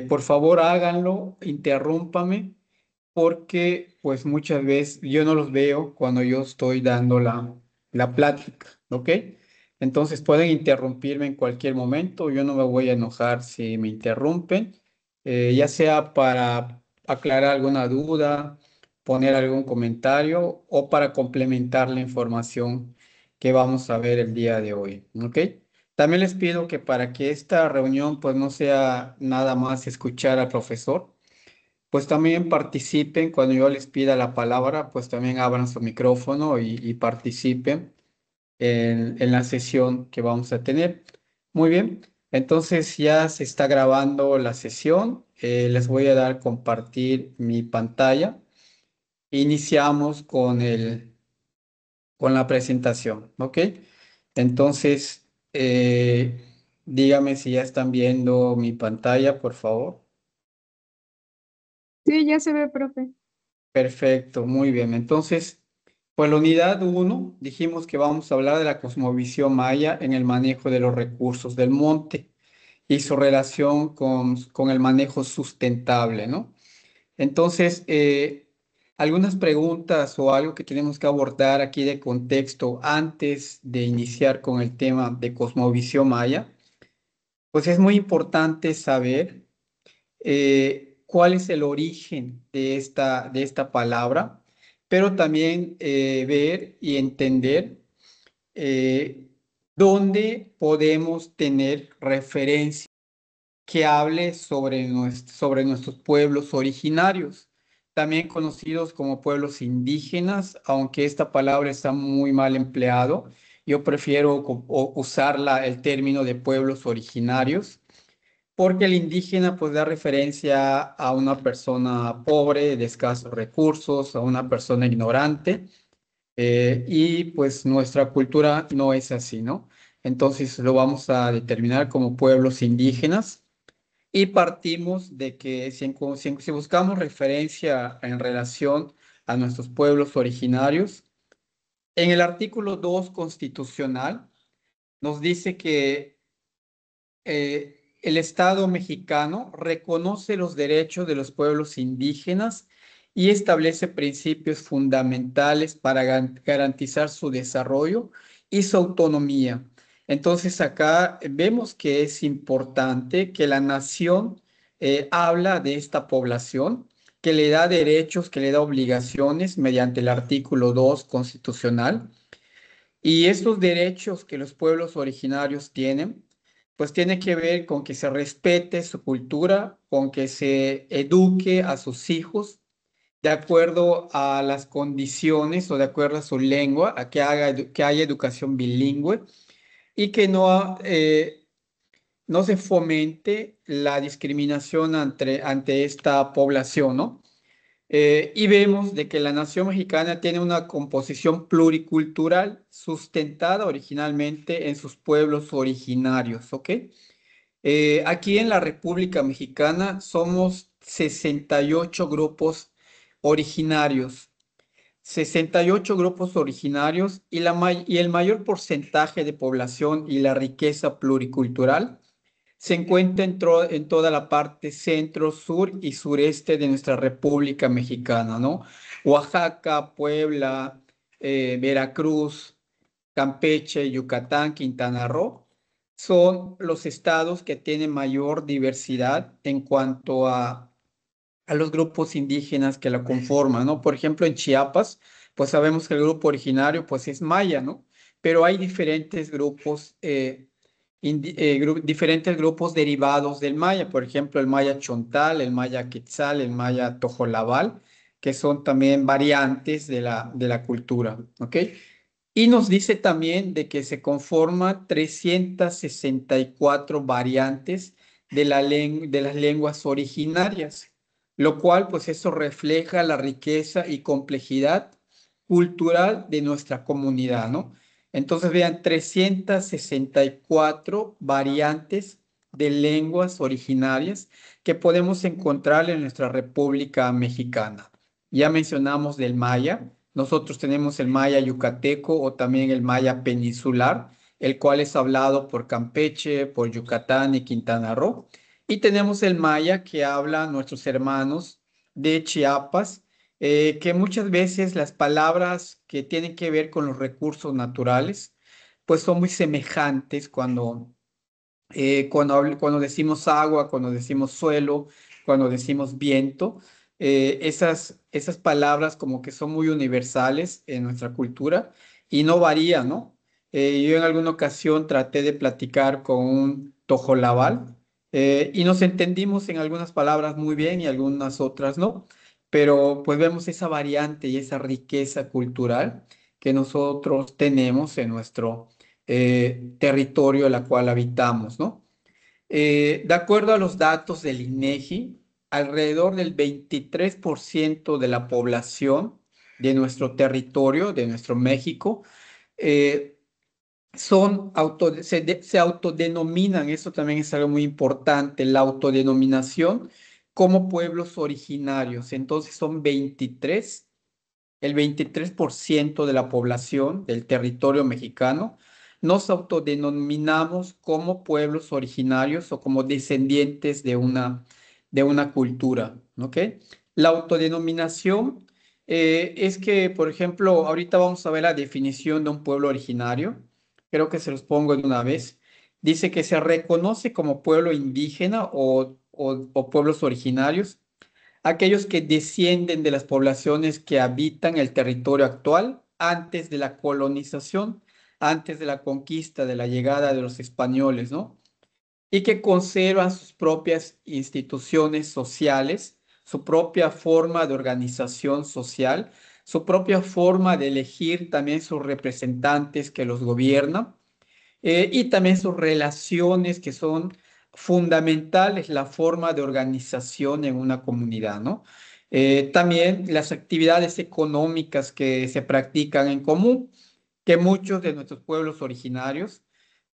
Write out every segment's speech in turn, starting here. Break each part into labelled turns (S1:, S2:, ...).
S1: Por favor, háganlo, interrúmpame, porque pues muchas veces yo no los veo cuando yo estoy dando la plática, ¿ok? Entonces pueden interrumpirme en cualquier momento, yo no me voy a enojar si me interrumpen, ya sea para aclarar alguna duda, poner algún comentario o para complementar la información que vamos a ver el día de hoy, ¿ok? También les pido que para que esta reunión pues no sea nada más escuchar al profesor, pues también participen cuando yo les pida la palabra, pues también abran su micrófono y participen en la sesión que vamos a tener. Muy bien, entonces ya se está grabando la sesión. Les voy a dar compartir mi pantalla. Iniciamos con la presentación, ¿ok? Entonces, dígame si ya están viendo mi pantalla, por favor.
S2: Sí, ya se ve, profe.
S1: Perfecto, muy bien. Entonces, pues la unidad uno dijimos que vamos a hablar de la cosmovisión maya en el manejo de los recursos del monte y su relación con el manejo sustentable, ¿no? Entonces, algunas preguntas o algo que tenemos que abordar aquí de contexto antes de iniciar con el tema de cosmovisión maya, pues es muy importante saber cuál es el origen de esta palabra, pero también ver y entender eh, dónde podemos tener referencia que hable sobre nuestros pueblos originarios, también conocidos como pueblos indígenas, aunque esta palabra está muy mal empleado. Yo prefiero usar el término de pueblos originarios, porque el indígena pues da referencia a una persona pobre, de escasos recursos, a una persona ignorante, y pues nuestra cultura no es así, ¿no? Entonces lo vamos a determinar como pueblos indígenas. Y partimos de que si buscamos referencia en relación a nuestros pueblos originarios, en el artículo 2 constitucional nos dice que el Estado mexicano reconoce los derechos de los pueblos indígenas y establece principios fundamentales para garantizar su desarrollo y su autonomía. Entonces acá vemos que es importante que la nación habla de esta población, que le da derechos, que le da obligaciones mediante el artículo 2 constitucional, y estos derechos que los pueblos originarios tienen, pues tiene que ver con que se respete su cultura, con que se eduque a sus hijos de acuerdo a las condiciones o de acuerdo a su lengua, a que haya educación bilingüe y que no se fomente la discriminación ante esta población, ¿no? Y vemos de que la nación mexicana tiene una composición pluricultural sustentada originalmente en sus pueblos originarios, ¿ok? Aquí en la República Mexicana somos 68 grupos originarios, 68 grupos originarios y el mayor porcentaje de población y la riqueza pluricultural se encuentra en toda la parte centro, sur y sureste de nuestra República Mexicana, ¿no? Oaxaca, Puebla, Veracruz, Campeche, Yucatán, Quintana Roo son los estados que tienen mayor diversidad en cuanto a los grupos indígenas que la conforman, ¿no? Por ejemplo, en Chiapas, pues sabemos que el grupo originario, pues es maya, ¿no? Pero hay diferentes grupos, diferentes grupos derivados del maya, por ejemplo, el maya chontal, el maya quetzal, el maya tojolabal, que son también variantes de la cultura, ¿ok? Y nos dice también de que se conforman 364 variantes de las lenguas originarias, lo cual pues eso refleja la riqueza y complejidad cultural de nuestra comunidad, ¿no? Entonces vean, 364 variantes de lenguas originarias que podemos encontrar en nuestra República Mexicana. Ya mencionamos del maya. Nosotros tenemos el maya yucateco o también el maya peninsular, el cual es hablado por Campeche, por Yucatán y Quintana Roo. Y tenemos el maya que habla nuestros hermanos de Chiapas, que muchas veces las palabras que tienen que ver con los recursos naturales, pues son muy semejantes cuando decimos agua, cuando decimos suelo, cuando decimos viento, esas palabras como que son muy universales en nuestra cultura y no varían, ¿no? Yo en alguna ocasión traté de platicar con un tojolabal y nos entendimos en algunas palabras muy bien y algunas otras no, pero pues vemos esa variante y esa riqueza cultural que nosotros tenemos en nuestro territorio la cual habitamos, ¿no? De acuerdo a los datos del INEGI, alrededor del 23% de la población de nuestro territorio, de nuestro México, eh, se autodenominan, eso también es algo muy importante, la autodenominación como pueblos originarios. Entonces son 23 el 23% de la población del territorio mexicano nos autodenominamos como pueblos originarios o como descendientes de una cultura, ¿ok? La autodenominación es que, por ejemplo, ahorita vamos a ver la definición de un pueblo originario. Creo que se los pongo de una vez. Dice que se reconoce como pueblo indígena o pueblos originarios aquellos que descienden de las poblaciones que habitan el territorio actual antes de la colonización, antes de la conquista, de la llegada de los españoles, ¿no? Y que conservan sus propias instituciones sociales, su propia forma de organización social, su propia forma de elegir también sus representantes que los gobiernan y también sus relaciones que son fundamentales, la forma de organización en una comunidad, ¿no? También las actividades económicas que se practican en común, que muchos de nuestros pueblos originarios,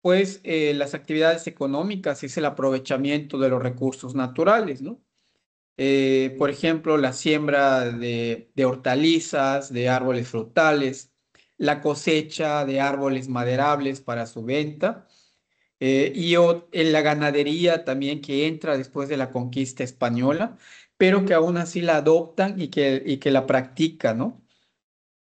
S1: pues las actividades económicas es el aprovechamiento de los recursos naturales, ¿no? Por ejemplo, la siembra de hortalizas, de árboles frutales, la cosecha de árboles maderables para su venta en la ganadería también que entra después de la conquista española, pero que aún así la adoptan y que la practican, ¿no?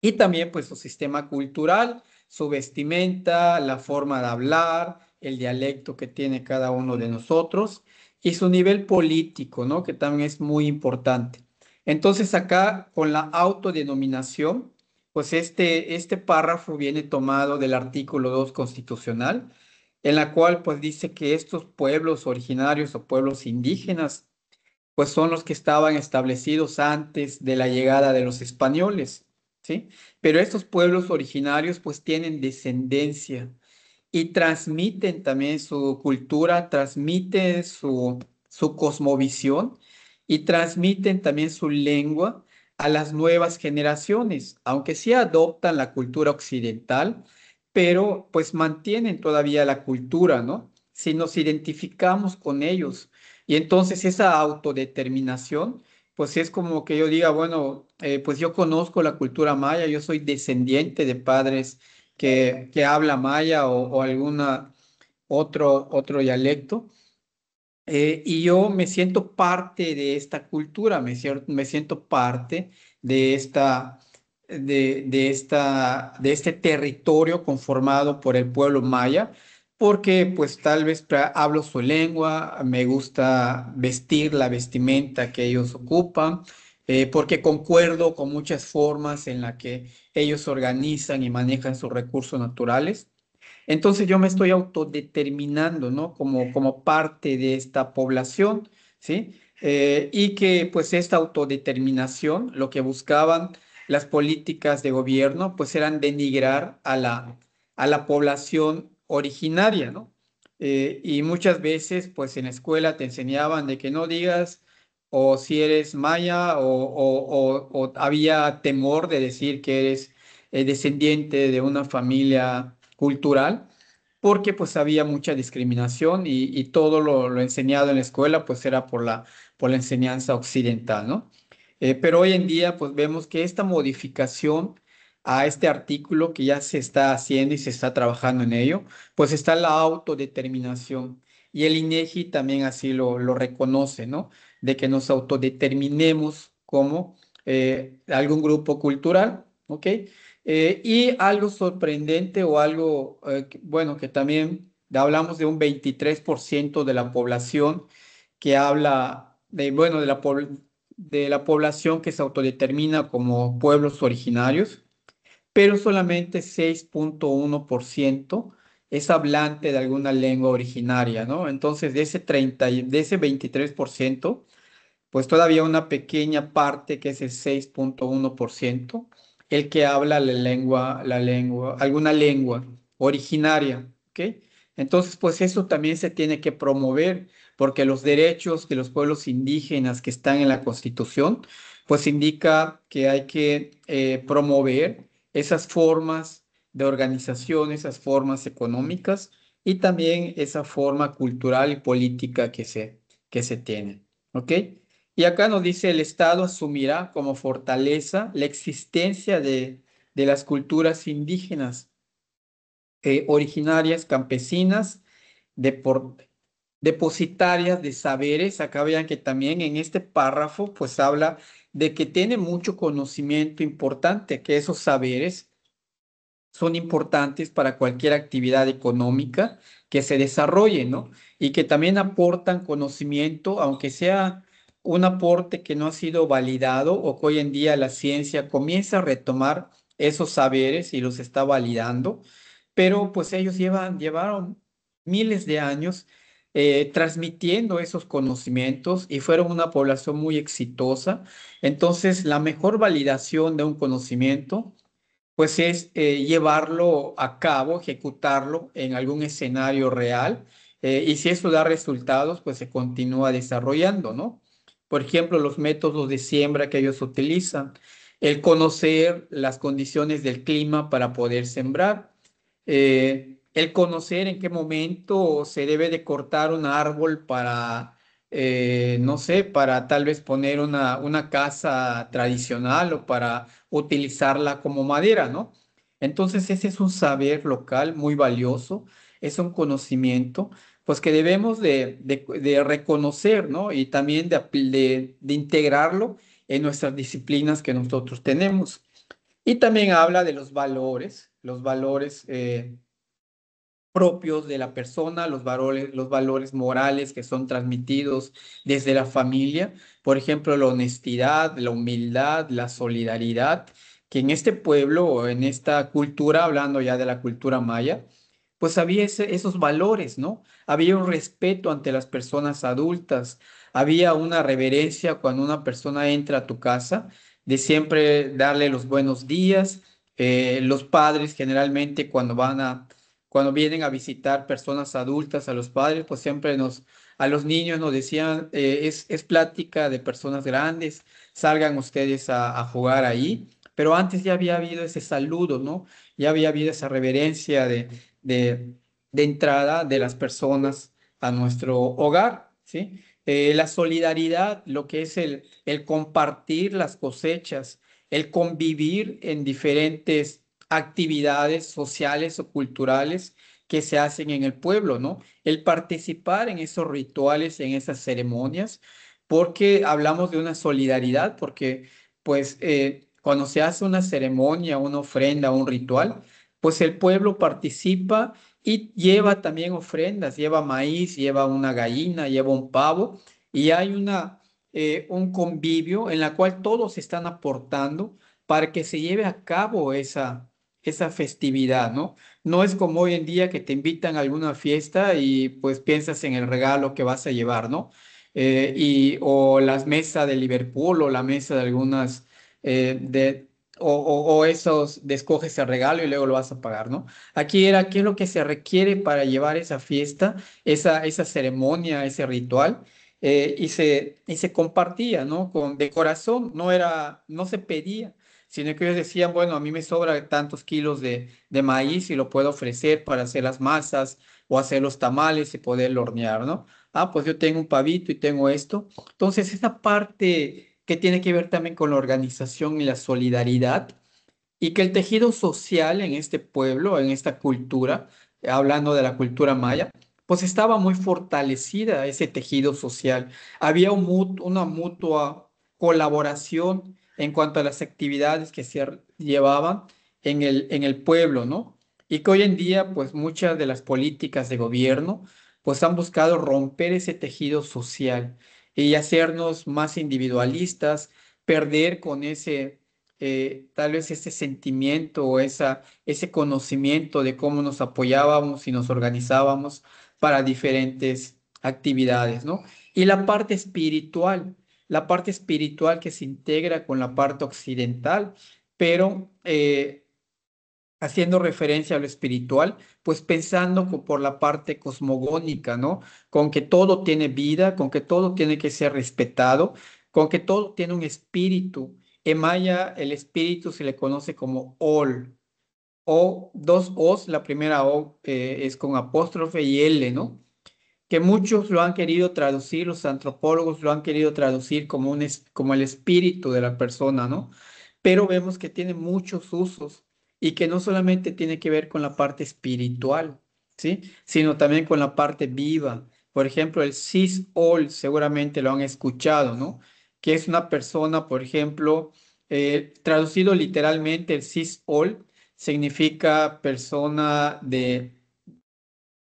S1: Y también pues su sistema cultural, su vestimenta, la forma de hablar, el dialecto que tiene cada uno de nosotros y su nivel político, ¿no? Que también es muy importante. Entonces acá con la autodenominación, pues este párrafo viene tomado del artículo 2 constitucional, en la cual pues dice que estos pueblos originarios o pueblos indígenas pues son los que estaban establecidos antes de la llegada de los españoles, ¿sí? Pero estos pueblos originarios pues tienen descendencia y transmiten también su cultura, transmiten su cosmovisión y transmiten también su lengua a las nuevas generaciones, aunque sí adoptan la cultura occidental, pero pues mantienen todavía la cultura, ¿no? Si nos identificamos con ellos. Y entonces esa autodeterminación, pues es como que yo diga, bueno, pues yo conozco la cultura maya, yo soy descendiente de padres que habla maya o alguna otro dialecto. Y yo me siento parte de esta cultura, me siento parte de de este territorio conformado por el pueblo maya, porque pues tal vez hablo su lengua, me gusta vestir la vestimenta que ellos ocupan, porque concuerdo con muchas formas en la que ellos organizan y manejan sus recursos naturales. Entonces yo me estoy autodeterminando, ¿no? Como parte de esta población, ¿sí? Y que pues esta autodeterminación, lo que buscaban las políticas de gobierno, pues eran denigrar a la población originaria, ¿no? Y muchas veces, pues en la escuela te enseñaban de que no digas o si eres maya o había temor de decir que eres descendiente de una familia cultural, porque pues había mucha discriminación y todo lo enseñado en la escuela pues era por la enseñanza occidental, ¿no? Pero hoy en día pues vemos que esta modificación a este artículo que ya se está haciendo y se está trabajando en ello, pues está la autodeterminación. y el INEGI también así lo reconoce, ¿no? De que nos autodeterminemos como algún grupo cultural, ¿ok? Y algo sorprendente o algo, bueno, que también hablamos de un 23% de la población que habla de, bueno, de la población que se autodetermina como pueblos originarios, pero solamente 6,1% es hablante de alguna lengua originaria, ¿no? Entonces, de ese 23%, pues todavía una pequeña parte, que es el 6,1%, el que habla alguna lengua originaria, ¿ok? Entonces, pues eso también se tiene que promover, porque los derechos de los pueblos indígenas que están en la Constitución, pues indica que hay que promover esas formas de organización, esas formas económicas y también esa forma cultural y política que se tiene, ¿ok? Y acá nos dice, el Estado asumirá como fortaleza la existencia de las culturas indígenas, originarias, campesinas, depor- depositarias de saberes. Acá vean que también en este párrafo pues habla de que tiene mucho conocimiento importante, que esos saberes son importantes para cualquier actividad económica que se desarrolle, ¿no? Y que también aportan conocimiento, aunque sea un aporte que no ha sido validado o que hoy en día la ciencia comienza a retomar esos saberes y los está validando, pero pues ellos llevaron miles de años transmitiendo esos conocimientos y fueron una población muy exitosa. Entonces, la mejor validación de un conocimiento pues es llevarlo a cabo, ejecutarlo en algún escenario real, y si eso da resultados, pues se continúa desarrollando, ¿no? Por ejemplo, los métodos de siembra que ellos utilizan, el conocer las condiciones del clima para poder sembrar, el conocer en qué momento se debe de cortar un árbol para, no sé, para tal vez poner una casa tradicional o para utilizarla como madera, ¿no? Entonces ese es un saber local muy valioso, es un conocimiento, pues que debemos de reconocer, ¿no? Y también de integrarlo en nuestras disciplinas que nosotros tenemos. Y también habla de los valores propios de la persona, los valores morales que son transmitidos desde la familia, por ejemplo, la honestidad, la humildad, la solidaridad, que en este pueblo o en esta cultura, hablando ya de la cultura maya, pues había esos valores, ¿no? Había un respeto ante las personas adultas, había una reverencia cuando una persona entra a tu casa, de siempre darle los buenos días. Los padres generalmente cuando vienen a visitar personas adultas, a los padres, pues siempre a los niños nos decían, es plática de personas grandes, salgan ustedes a jugar ahí, pero antes ya había habido ese saludo, ¿no? Ya había habido esa reverencia de, de entrada de las personas a nuestro hogar, ¿sí? La solidaridad, lo que es el compartir las cosechas, el convivir en diferentes actividades sociales o culturales que se hacen en el pueblo, ¿no? El participar en esos rituales, en esas ceremonias, porque hablamos de una solidaridad, porque pues cuando se hace una ceremonia, una ofrenda, un ritual, pues el pueblo participa y lleva también ofrendas, lleva maíz, lleva una gallina, lleva un pavo, y hay un convivio en la cual todos están aportando para que se lleve a cabo esa festividad, ¿no? No es como hoy en día que te invitan a alguna fiesta y pues piensas en el regalo que vas a llevar, ¿no? O las mesas de Liverpool o la mesa de algunas, o esos, de escoges el regalo y luego lo vas a pagar, ¿no? Aquí era qué es lo que se requiere para llevar esa fiesta, esa ceremonia, ese ritual, y se compartía, ¿no? De corazón, no se pedía, sino que ellos decían, bueno, a mí me sobra tantos kilos de maíz y lo puedo ofrecer para hacer las masas o hacer los tamales y poderlo hornear, ¿no? Ah, pues yo tengo un pavito y tengo esto. Entonces, esa parte que tiene que ver también con la organización y la solidaridad, y que el tejido social en este pueblo, en esta cultura, hablando de la cultura maya, pues estaba muy fortalecida ese tejido social. Había una mutua colaboración en cuanto a las actividades que se llevaban en el pueblo, ¿no? Y que hoy en día, pues muchas de las políticas de gobierno, pues han buscado romper ese tejido social y hacernos más individualistas, perder con ese, tal vez ese sentimiento o ese conocimiento de cómo nos apoyábamos y nos organizábamos para diferentes actividades, ¿no? Y la parte espiritual que se integra con la parte occidental, pero haciendo referencia a lo espiritual, pues pensando por la parte cosmogónica, ¿no? Con que todo tiene vida, con que todo tiene que ser respetado, con que todo tiene un espíritu. En maya, el espíritu se le conoce como Ol, o dos O's, la primera O es con apóstrofe y L, ¿no? Que muchos lo han querido traducir, los antropólogos lo han querido traducir como, como el espíritu de la persona, ¿no? Pero vemos que tiene muchos usos y que no solamente tiene que ver con la parte espiritual, ¿sí? Sino también con la parte viva. Por ejemplo, el Sis-Ol, seguramente lo han escuchado, ¿no? Que es una persona, por ejemplo, traducido literalmente, el Sis-Ol significa persona de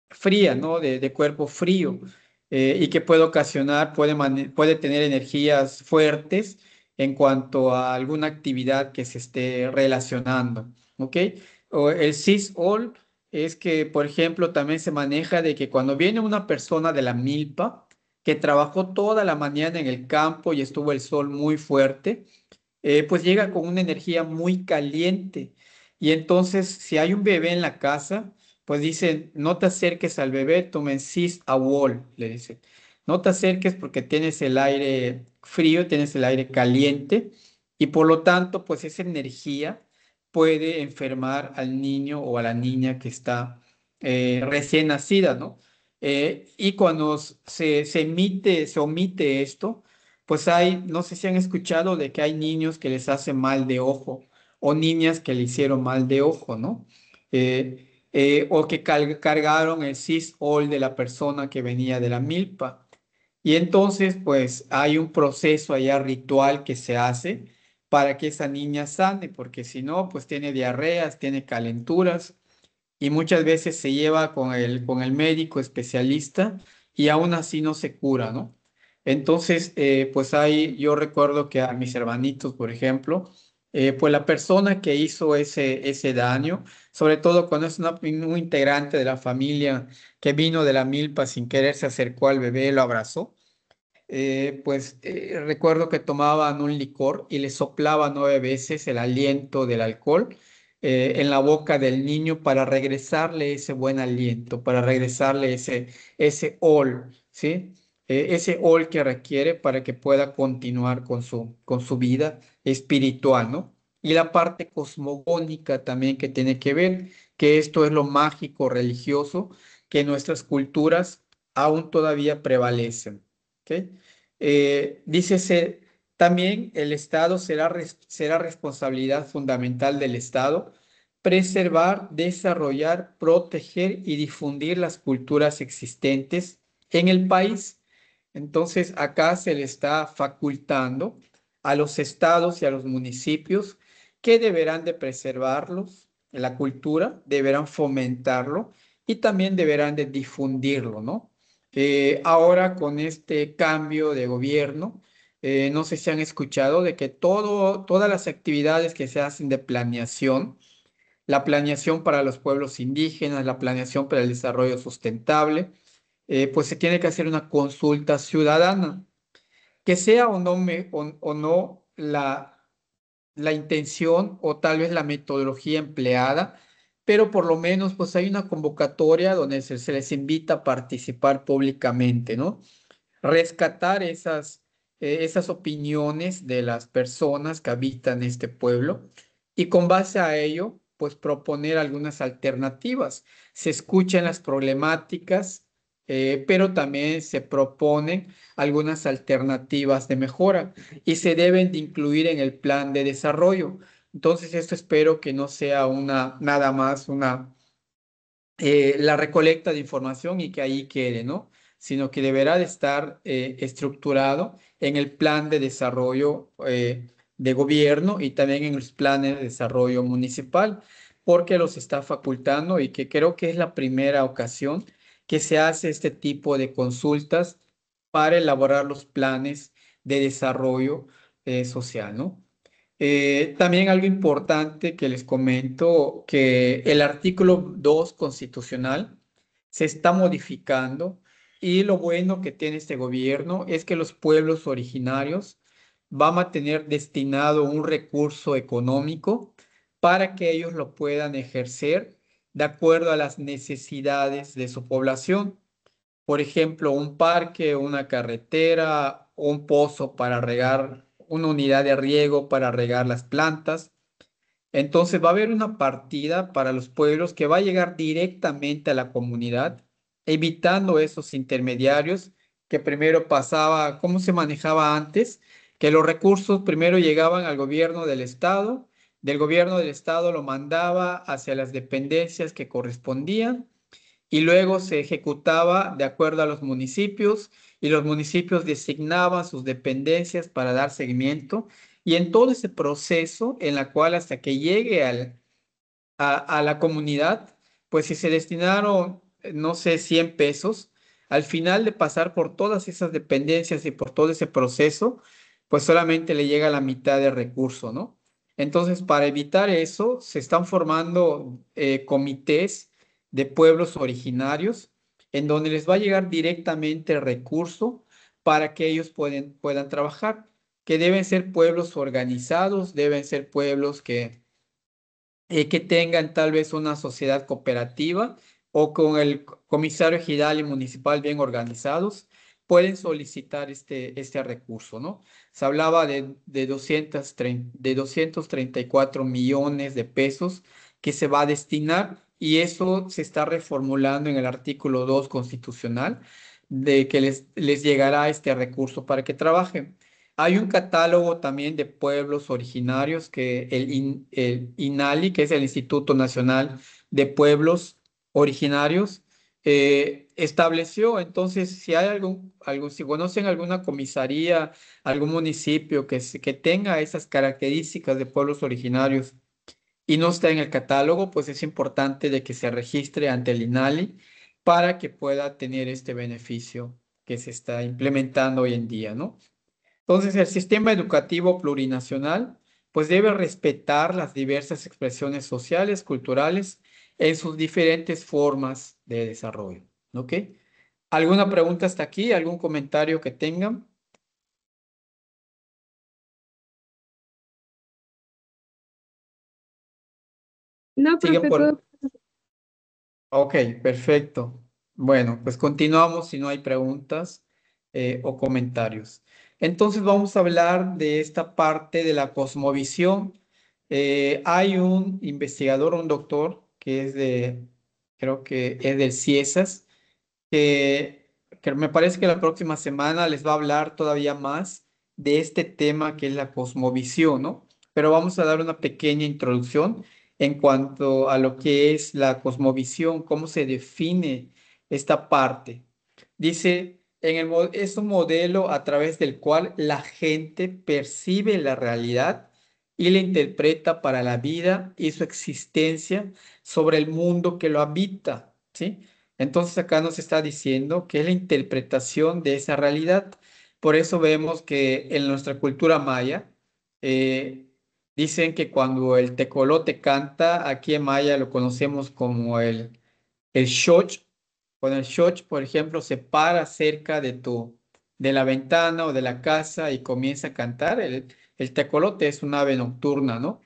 S1: fría, ¿no? De cuerpo frío y que puede ocasionar, puede tener energías fuertes en cuanto a alguna actividad que se esté relacionando, ¿ok? O el cis-all es que, por ejemplo, también se maneja de que cuando viene una persona de la milpa que trabajó toda la mañana en el campo y estuvo el sol muy fuerte, pues llega con una energía muy caliente. Y entonces, si hay un bebé en la casa, pues dicen, no te acerques al bebé, tomen cis a wall, le dicen. No te acerques porque tienes el aire frío, tienes el aire caliente y por lo tanto, pues esa energía puede enfermar al niño o a la niña que está recién nacida, ¿no? Y cuando se omite esto, pues hay, no sé si han escuchado de que hay niños que les hace mal de ojo o niñas que le hicieron mal de ojo, ¿no? O que cargaron el cis-all de la persona que venía de la milpa. Y entonces, pues hay un proceso allá ritual que se hace para que esa niña sane, porque si no, pues tiene diarreas, tiene calenturas y muchas veces se lleva con el médico especialista y aún así no se cura, ¿no? Entonces, pues ahí yo recuerdo que a mis hermanitos, por ejemplo, pues la persona que hizo ese daño, sobre todo cuando es un integrante de la familia que vino de la milpa sin querer, se acercó al bebé, lo abrazó recuerdo que tomaban un licor y le soplaban 9 veces el aliento del alcohol en la boca del niño para regresarle ese buen aliento, para regresarle ese ol, ¿sí? Ese ol que requiere para que pueda continuar con su vida espiritual, ¿no? Y la parte cosmogónica también que tiene que ver, que esto es lo mágico religioso que en nuestras culturas aún todavía prevalecen. ¿Ok? Dícese, también el Estado será responsabilidad fundamental del Estado preservar, desarrollar, proteger y difundir las culturas existentes en el país. Entonces, acá se le está facultando a los estados y a los municipios que deberán de preservarlos, la cultura, deberán fomentarlo y también deberán de difundirlo, ¿no? Ahora con este cambio de gobierno, no sé si han escuchado de que todas las actividades que se hacen de planeación, la planeación para los pueblos indígenas, la planeación para el desarrollo sustentable, pues se tiene que hacer una consulta ciudadana, que sea o no, o no la intención o tal vez la metodología empleada, pero por lo menos pues hay una convocatoria donde se les invita a participar públicamente, ¿no? Rescatar esas opiniones de las personas que habitan este pueblo y con base a ello, pues proponer algunas alternativas. Se escuchan las problemáticas, pero también se proponen algunas alternativas de mejora y se deben de incluir en el plan de desarrollo. Entonces, esto espero que no sea nada más la recolecta de información y que ahí quede, ¿no? Sino que deberá de estar estructurado en el plan de desarrollo de gobierno y también en los planes de desarrollo municipal, porque los está facultando y que creo que es la primera ocasión que se hace este tipo de consultas para elaborar los planes de desarrollo social, ¿no? También algo importante que les comento, que el artículo 2 constitucional se está modificando y lo bueno que tiene este gobierno es que los pueblos originarios van a tener destinado un recurso económico para que ellos lo puedan ejercer de acuerdo a las necesidades de su población. Por ejemplo, un parque, una carretera, un pozo para regar, una unidad de riego para regar las plantas. Entonces va a haber una partida para los pueblos que va a llegar directamente a la comunidad, evitando esos intermediarios que primero pasaba, ¿cómo se manejaba antes? Que los recursos primero llegaban al gobierno del gobierno del estado lo mandaba hacia las dependencias que correspondían y luego se ejecutaba de acuerdo a los municipios y los municipios designaban sus dependencias para dar seguimiento y en todo ese proceso en la cual hasta que llegue a la comunidad, pues si se destinaron, no sé, 100 pesos, al final de pasar por todas esas dependencias y por todo ese proceso, pues solamente le llega la mitad del recurso, ¿no? Entonces, para evitar eso, se están formando comités de pueblos originarios en donde les va a llegar directamente el recurso para que ellos puedan trabajar, que deben ser pueblos organizados, deben ser pueblos que tengan tal vez una sociedad cooperativa o con el comisario ejidal y municipal bien organizados, pueden solicitar este recurso, ¿no? Se hablaba de 234 millones de pesos que se va a destinar y eso se está reformulando en el artículo 2 constitucional de que les llegará este recurso para que trabajen. Hay un catálogo también de pueblos originarios que el INALI, que es el Instituto Nacional de Pueblos Originarios, estableció. Entonces, si hay si conocen alguna comisaría, algún municipio que tenga esas características de pueblos originarios y no está en el catálogo, pues es importante de que se registre ante el INALI para que pueda tener este beneficio que se está implementando hoy en día, ¿no? Entonces, el sistema educativo plurinacional, pues debe respetar las diversas expresiones sociales, culturales, en sus diferentes formas de desarrollo. ¿Ok? ¿Alguna pregunta hasta aquí? ¿Algún comentario que tengan?
S2: No,
S1: Siguen
S2: profe,
S1: por...
S2: todo.
S1: Ok, perfecto. Bueno, pues continuamos si no hay preguntas o comentarios. Entonces vamos a hablar de esta parte de la cosmovisión. Hay un investigador, un doctor, creo que es del CIESAS, que me parece que la próxima semana les va a hablar todavía más de este tema que es la cosmovisión, ¿no? Pero vamos a dar una pequeña introducción en cuanto a lo que es la cosmovisión, cómo se define esta parte. Dice, es un modelo a través del cual la gente percibe la realidad y la interpreta para la vida y su existencia sobre el mundo que lo habita, ¿sí? Entonces acá nos está diciendo que es la interpretación de esa realidad. Por eso vemos que en nuestra cultura maya eh, dicen que cuando el tecolote canta, aquí en maya lo conocemos como el shoch. Cuando el shoch, por ejemplo, se para cerca de la ventana o de la casa y comienza a cantar, el tecolote es un ave nocturna, ¿no?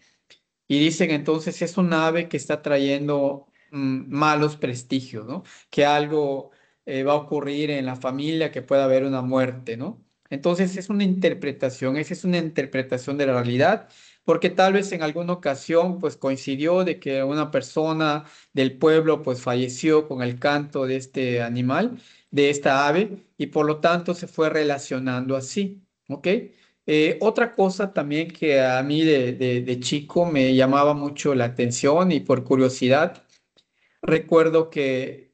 S1: Y dicen entonces es un ave que está trayendo malos prestigios, ¿no? Que algo va a ocurrir en la familia, que pueda haber una muerte, ¿no? Entonces es una interpretación, esa es una interpretación de la realidad, porque tal vez en alguna ocasión pues coincidió de que una persona del pueblo pues falleció con el canto de este animal, de esta ave, y por lo tanto se fue relacionando así, ¿ok? Otra cosa también que a mí de chico me llamaba mucho la atención y por curiosidad, recuerdo que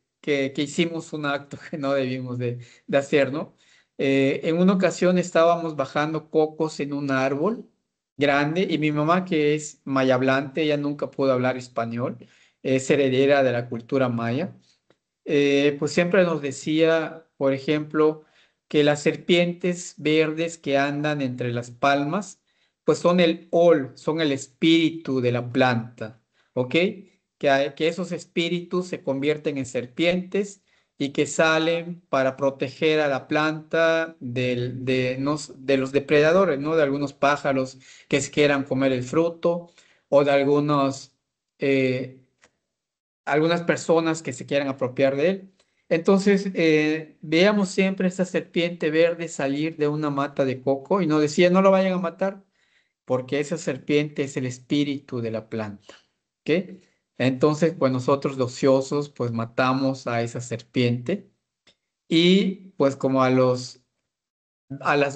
S1: hicimos un acto que no debimos de hacer, ¿no? En una ocasión estábamos bajando cocos en un árbol grande y mi mamá, que es maya hablante, ella nunca pudo hablar español, es heredera de la cultura maya, pues siempre nos decía, por ejemplo, que las serpientes verdes que andan entre las palmas, pues son el ol, son el espíritu de la planta, ¿ok? Que esos espíritus se convierten en serpientes y que salen para proteger a la planta de los depredadores, ¿no? De algunos pájaros que se quieran comer el fruto o de algunas personas que se quieran apropiar de él. Entonces, veíamos siempre esta serpiente verde salir de una mata de coco y nos decía, no lo vayan a matar, porque esa serpiente es el espíritu de la planta. ¿Ok? Entonces, pues nosotros los ociosos, pues matamos a esa serpiente y pues como a las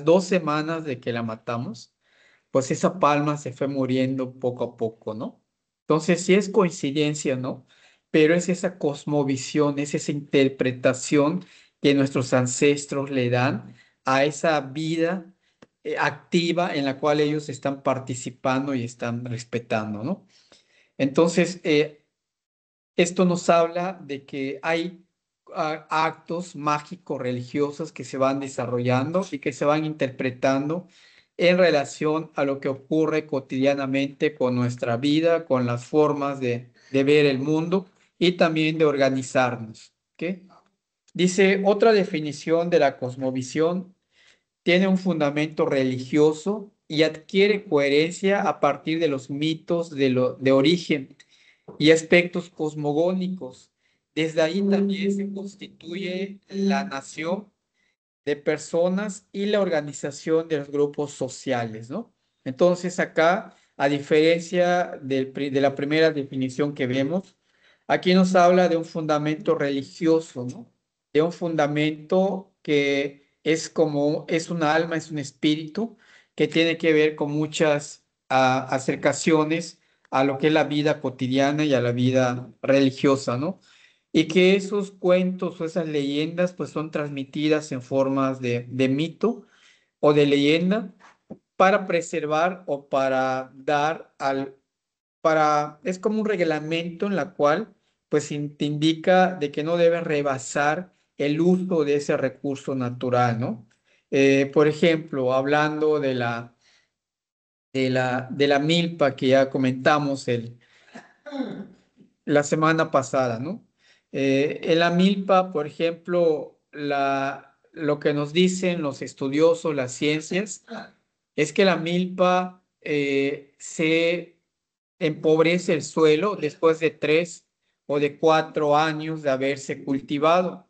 S1: 2 semanas de que la matamos, pues esa palma se fue muriendo poco a poco, ¿no? Entonces, sí es coincidencia, ¿no? Pero es esa cosmovisión, es esa interpretación que nuestros ancestros le dan a esa vida activa en la cual ellos están participando y están respetando, ¿no? Entonces, esto nos habla de que hay actos mágicos religiosos que se van desarrollando y que se van interpretando en relación a lo que ocurre cotidianamente con nuestra vida, con las formas de ver el mundo y también de organizarnos. ¿Ok? Dice, otra definición de la cosmovisión tiene un fundamento religioso y adquiere coherencia a partir de los mitos de origen y aspectos cosmogónicos. Desde ahí también se constituye la nación de personas y la organización de los grupos sociales, ¿no? Entonces acá, a diferencia de la primera definición que vemos, aquí nos habla de un fundamento religioso, ¿no? De un fundamento que es como, es un alma, es un espíritu, que tiene que ver con muchas acercaciones a lo que es la vida cotidiana y a la vida religiosa, ¿no? Y que esos cuentos o esas leyendas pues son transmitidas en formas de mito o de leyenda para preservar o para es como un reglamento en la cual pues te indica de que no debes rebasar el uso de ese recurso natural, ¿no? Por ejemplo, hablando de la milpa que ya comentamos la semana pasada, ¿no? En la milpa, por ejemplo, lo que nos dicen los estudiosos, las ciencias, es que la milpa se empobrece el suelo después de 3 o de 4 años de haberse cultivado.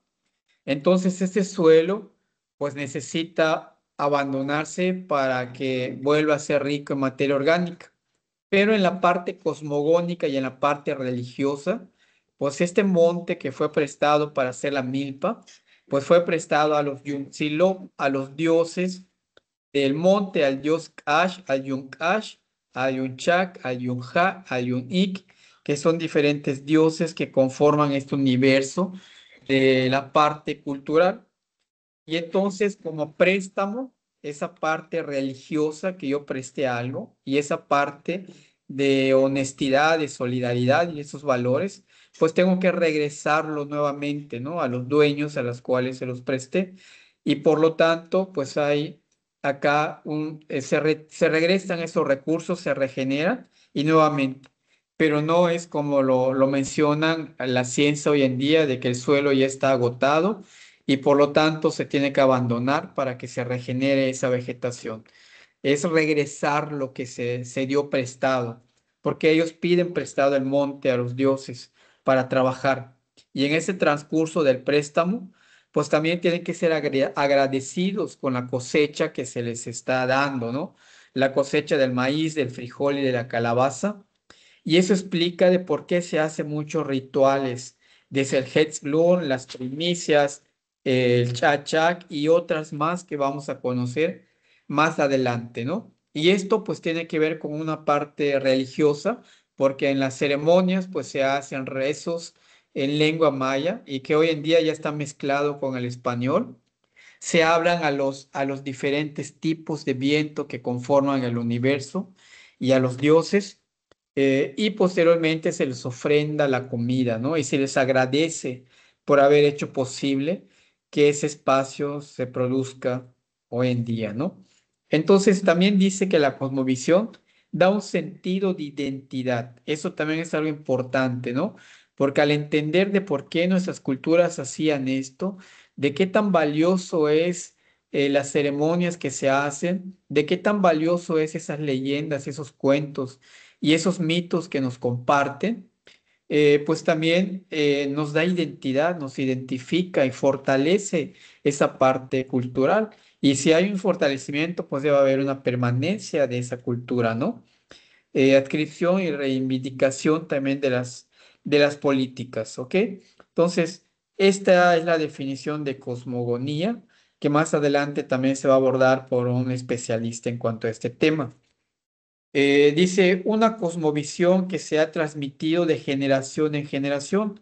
S1: Entonces, este suelo, pues necesita abandonarse para que vuelva a ser rico en materia orgánica. Pero en la parte cosmogónica y en la parte religiosa, pues este monte que fue prestado para hacer la milpa, pues fue prestado a los Yuntsilok, a los dioses del monte, al dios Ash, al Yunkash, al Yunchak, al Yunja, al Yunik, que son diferentes dioses que conforman este universo de la parte cultural. Y entonces, como préstamo, esa parte religiosa que yo presté algo y esa parte de honestidad, de solidaridad y esos valores, pues tengo que regresarlo nuevamente, ¿no? A los dueños a los cuales se los presté. Y por lo tanto, pues hay acá se regresan esos recursos, se regeneran y nuevamente. Pero no es como lo mencionan la ciencia hoy en día, de que el suelo ya está agotado y por lo tanto se tiene que abandonar para que se regenere esa vegetación. Es regresar lo que se dio prestado, porque ellos piden prestado el monte a los dioses para trabajar. Y en ese transcurso del préstamo, pues también tienen que ser agradecidos con la cosecha que se les está dando, ¿no? La cosecha del maíz, del frijol y de la calabaza. Y eso explica de por qué se hacen muchos rituales, desde el Hetzblum, las primicias, el Chachak y otras más que vamos a conocer más adelante, ¿no? Y esto pues tiene que ver con una parte religiosa, porque en las ceremonias pues se hacen rezos en lengua maya y que hoy en día ya está mezclado con el español. Se hablan a los diferentes tipos de viento que conforman el universo y a los dioses, y posteriormente se les ofrenda la comida, ¿no? Y se les agradece por haber hecho posible que ese espacio se produzca hoy en día, ¿no? Entonces también dice que la cosmovisión da un sentido de identidad. Eso también es algo importante, ¿no? Porque al entender de por qué nuestras culturas hacían esto, de qué tan valioso es las ceremonias que se hacen, de qué tan valioso es esas leyendas, esos cuentos y esos mitos que nos comparten, pues también nos da identidad, nos identifica y fortalece esa parte cultural. Y si hay un fortalecimiento, pues debe haber una permanencia de esa cultura, ¿no? Adscripción y reivindicación también de las políticas, ¿ok? Entonces, esta es la definición de cosmogonía, que más adelante también se va a abordar por un especialista en cuanto a este tema. Dice, una cosmovisión que se ha transmitido de generación en generación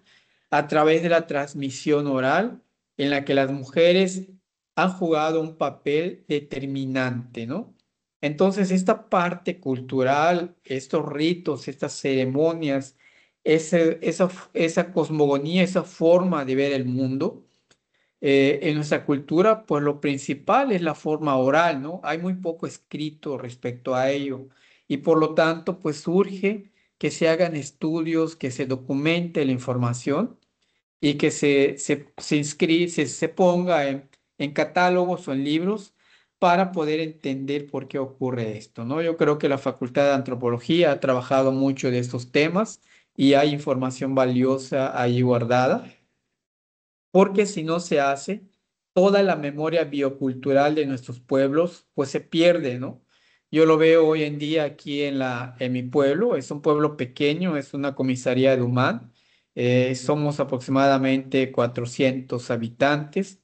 S1: a través de la transmisión oral, en la que las mujeres han jugado un papel determinante, ¿no? Entonces, esta parte cultural, estos ritos, estas ceremonias, esa cosmogonía, esa forma de ver el mundo, en nuestra cultura, pues lo principal es la forma oral, ¿no? Hay muy poco escrito respecto a ello y por lo tanto, pues surge que se hagan estudios, que se documente la información y que se ponga en catálogos o en libros para poder entender por qué ocurre esto, ¿no? Yo creo que la Facultad de Antropología ha trabajado mucho de estos temas y hay información valiosa ahí guardada porque si no se hace, toda la memoria biocultural de nuestros pueblos, pues se pierde, ¿no? Yo lo veo hoy en día aquí en mi pueblo, es un pueblo pequeño, es una comisaría de Humán, somos aproximadamente 400 habitantes,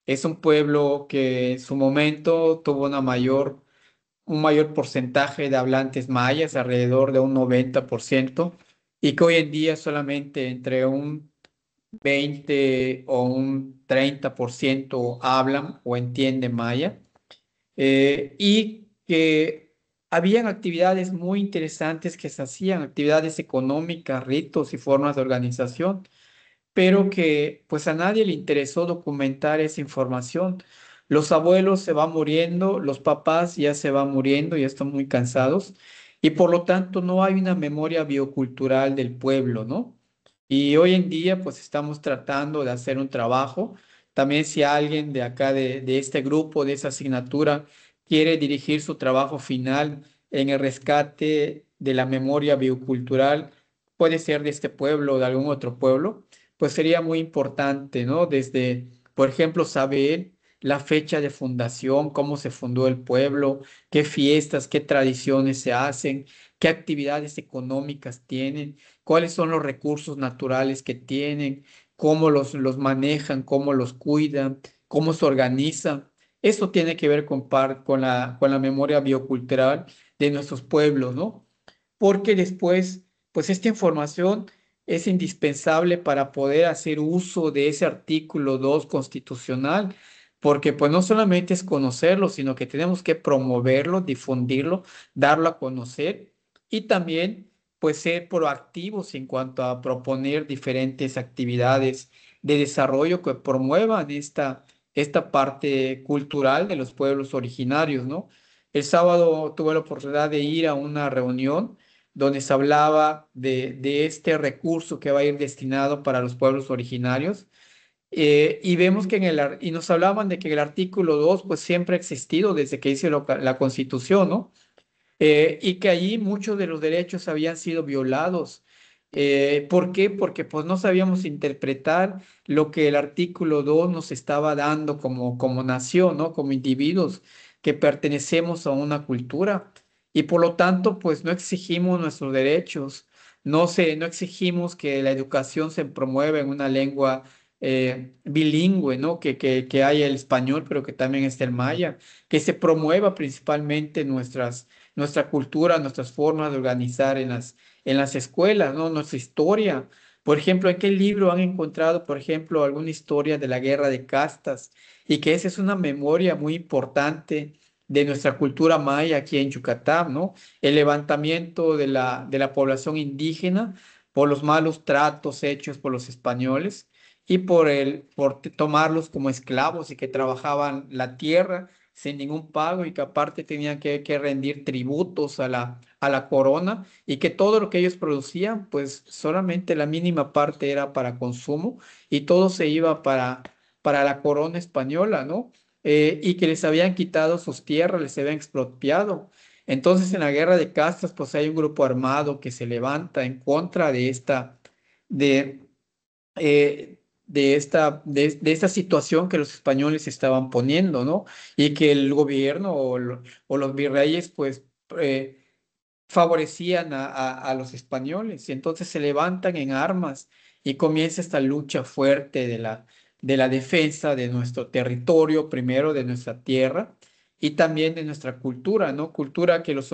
S1: es un pueblo que en su momento tuvo un mayor porcentaje de hablantes mayas, alrededor de un 90%, y que hoy en día solamente entre un 20 o un 30% hablan o entienden maya, y que habían actividades muy interesantes que se hacían, actividades económicas, ritos y formas de organización, pero que pues a nadie le interesó documentar esa información. Los abuelos se van muriendo, los papás ya se van muriendo, ya están muy cansados y por lo tanto no hay una memoria biocultural del pueblo, ¿no? Y hoy en día pues estamos tratando de hacer un trabajo. También si alguien de acá, de este grupo, de esa asignatura, quiere dirigir su trabajo final en el rescate de la memoria biocultural, puede ser de este pueblo o de algún otro pueblo, pues sería muy importante, ¿no? Desde, por ejemplo, saber la fecha de fundación, cómo se fundó el pueblo, qué fiestas, qué tradiciones se hacen, qué actividades económicas tienen, cuáles son los recursos naturales que tienen, cómo los manejan, cómo los cuidan, cómo se organizan. Eso tiene que ver con la memoria biocultural de nuestros pueblos, ¿no? Porque después, pues esta información es indispensable para poder hacer uso de ese artículo 2 constitucional, porque pues no solamente es conocerlo, sino que tenemos que promoverlo, difundirlo, darlo a conocer y también pues ser proactivos en cuanto a proponer diferentes actividades de desarrollo que promuevan esta parte cultural de los pueblos originarios, ¿no? El sábado tuve la oportunidad de ir a una reunión donde se hablaba de este recurso que va a ir destinado para los pueblos originarios. Y vemos que y nos hablaban de que el artículo 2 pues siempre ha existido desde que hizo la Constitución, ¿no? Y que allí muchos de los derechos habían sido violados. ¿Por qué? Porque pues no sabíamos interpretar lo que el artículo 2 nos estaba dando como nación, ¿no? Como individuos que pertenecemos a una cultura y por lo tanto pues no exigimos nuestros derechos, no exigimos que la educación se promueva en una lengua bilingüe, ¿no? Que haya el español, pero que también esté el maya, que se promueva principalmente nuestra cultura, nuestras formas de organizar en las escuelas, ¿no? Nuestra historia. Por ejemplo, ¿en qué libro han encontrado, por ejemplo, alguna historia de la guerra de castas? Y que esa es una memoria muy importante de nuestra cultura maya aquí en Yucatán, ¿no? El levantamiento de la población indígena por los malos tratos hechos por los españoles y tomarlos como esclavos y que trabajaban la tierra sin ningún pago y que aparte tenían que rendir tributos a la corona y que todo lo que ellos producían, pues solamente la mínima parte era para consumo y todo se iba para la corona española, ¿no? Y que les habían quitado sus tierras, les habían expropiado. Entonces, en la guerra de castas, pues hay un grupo armado que se levanta en contra de, de esta situación que los españoles estaban poniendo, ¿no? Y que el gobierno o los virreyes, pues, eh, favorecían a los españoles y entonces se levantan en armas y comienza esta lucha fuerte de la defensa de nuestro territorio, primero de nuestra tierra y también de nuestra cultura, ¿no? Cultura que los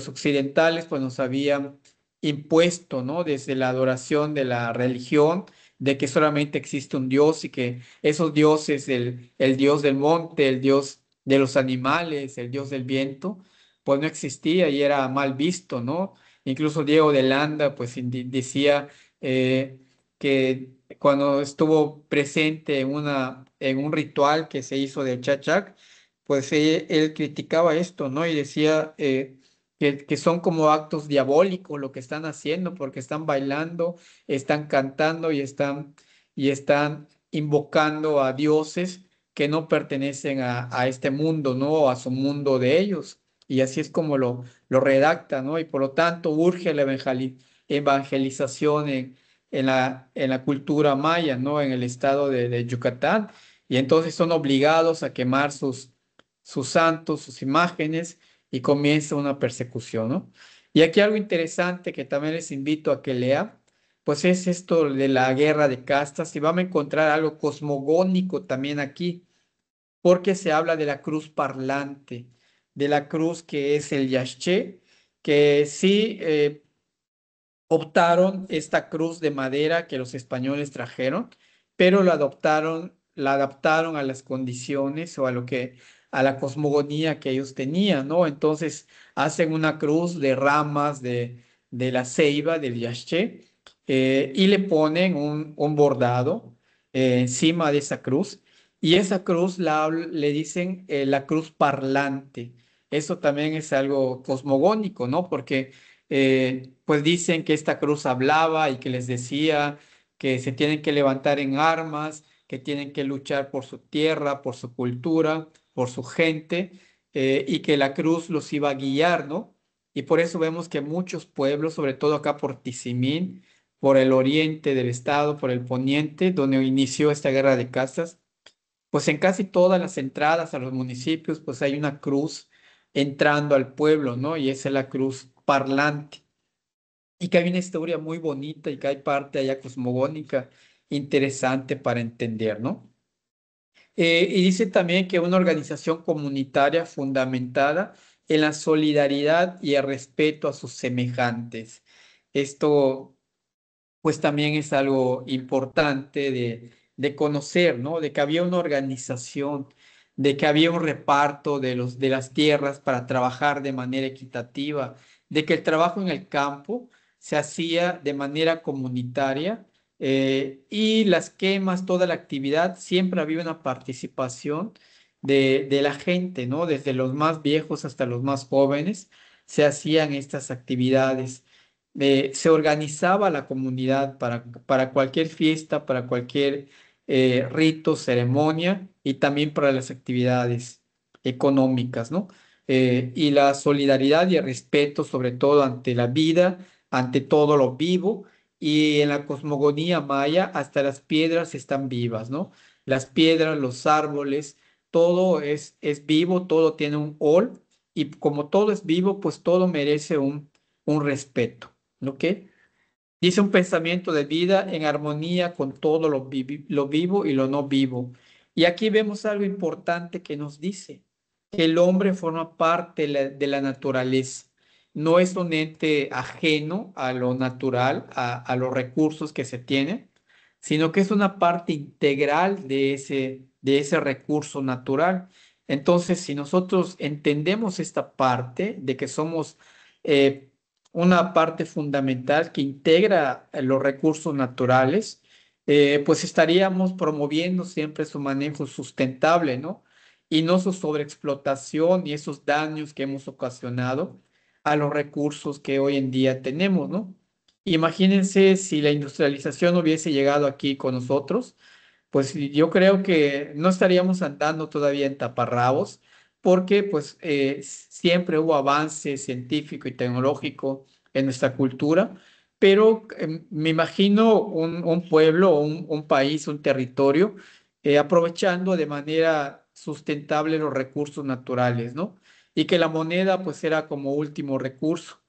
S1: occidentales pues nos habían impuesto, ¿no? Desde la adoración de la religión, de que solamente existe un Dios y que esos dioses, el Dios del monte, el Dios de los animales, el Dios del viento, pues no existía y era mal visto, ¿no? Incluso Diego de Landa, pues decía eh, que cuando estuvo presente en un ritual que se hizo del Chachac, pues él criticaba esto, ¿no? Y decía que son como actos diabólicos lo que están haciendo, porque están bailando, están cantando y están invocando a dioses que no pertenecen a este mundo, ¿no? A su mundo de ellos. Y así es como lo redacta, ¿no? Y por lo tanto urge la evangelización en la cultura maya, ¿no? En el estado de Yucatán. Y entonces son obligados a quemar sus santos, sus imágenes, y comienza una persecución, ¿no? Y aquí algo interesante que también les invito a que lean, pues es esto de la guerra de castas, y vamos a encontrar algo cosmogónico también aquí porque se habla de la cruz parlante, de la cruz que es el Yaxché, que sí optaron esta cruz de madera que los españoles trajeron, pero la adaptaron a las condiciones o a a la cosmogonía que ellos tenían, ¿no? Entonces hacen una cruz de ramas de la ceiba, del yaché, y le ponen un bordado encima de esa cruz, y esa cruz le dicen la cruz parlante. Eso también es algo cosmogónico, ¿no? Porque pues dicen que esta cruz hablaba y que les decía que se tienen que levantar en armas, que tienen que luchar por su tierra, por su cultura, por su gente, y que la cruz los iba a guiar, ¿no? Y por eso vemos que muchos pueblos, sobre todo acá por Tizimín, por el oriente del estado, por el poniente, donde inició esta guerra de castas, pues en casi todas las entradas a los municipios, pues hay una cruz entrando al pueblo, ¿no? Y esa es la cruz parlante. Y que hay una historia muy bonita y que hay parte allá cosmogónica interesante para entender, ¿no? Y dice también que una organización comunitaria fundamentada en la solidaridad y el respeto a sus semejantes. Esto pues también es algo importante de conocer, ¿no? De que había una organización, de que había un reparto de las tierras para trabajar de manera equitativa, de que el trabajo en el campo se hacía de manera comunitaria y las quemas, toda la actividad, siempre había una participación de la gente, ¿no? Desde los más viejos hasta los más jóvenes se hacían estas actividades se organizaba la comunidad para cualquier fiesta, para cualquier rito, ceremonia y también para las actividades económicas, ¿no? Y la solidaridad y el respeto, sobre todo ante la vida, ante todo lo vivo, y en la cosmogonía maya, hasta las piedras están vivas, ¿no? Las piedras, los árboles, todo es vivo, todo tiene un ol, y como todo es vivo, pues todo merece un respeto. ¿Ok? Dice un pensamiento de vida en armonía con todo lo vivo y lo no vivo. Y aquí vemos algo importante que nos dice que el hombre forma parte de la naturaleza no es un ente ajeno a lo natural, a los recursos que se tienen, sino que es una parte integral de ese recurso natural. Entonces, si nosotros entendemos esta parte de que somos eh, una parte fundamental que integra los recursos naturales, pues estaríamos promoviendo siempre su manejo sustentable, ¿no? Y no su sobreexplotación y esos daños que hemos ocasionado a los recursos que hoy en día tenemos, ¿no? Imagínense si la industrialización hubiese llegado aquí con nosotros, pues yo creo que no estaríamos andando todavía en taparrabos, porque pues siempre hubo avance científico y tecnológico en nuestra cultura, pero me imagino un pueblo, un país, un territorio, aprovechando de manera sustentable los recursos naturales, ¿no? Y que la moneda pues era como último recurso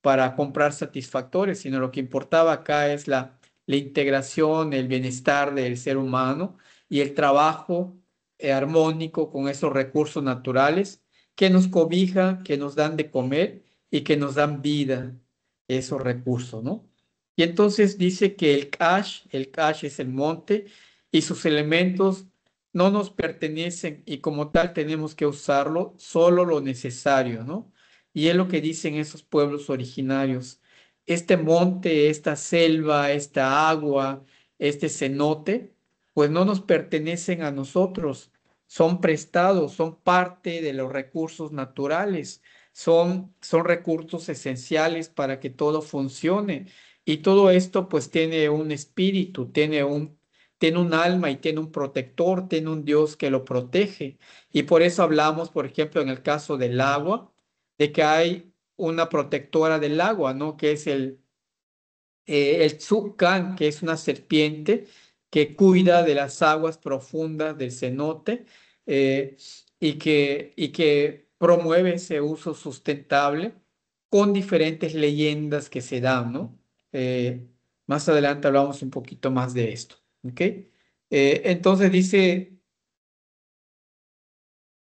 S1: para comprar satisfactores, sino lo que importaba acá es la integración, el bienestar del ser humano y el trabajo armónico con esos recursos naturales que nos cobijan, que nos dan de comer y que nos dan vida, esos recursos, ¿no? Y entonces dice que el cash es el monte y sus elementos no nos pertenecen y como tal tenemos que usarlo solo lo necesario, ¿no? Y es lo que dicen esos pueblos originarios. Este monte, esta selva, esta agua, este cenote, pues no nos pertenecen a nosotros, son prestados, son parte de los recursos naturales, son recursos esenciales para que todo funcione. Y todo esto pues tiene un espíritu, tiene un alma y tiene un protector, tiene un Dios que lo protege. Y por eso hablamos, por ejemplo, en el caso del agua de que hay una protectora del agua, ¿no? Que es el Tzukán, que es una serpiente que cuida de las aguas profundas del cenote eh, y que promueve ese uso sustentable con diferentes leyendas que se dan, ¿no? Más adelante hablamos un poquito más de esto, ¿ok? Entonces dice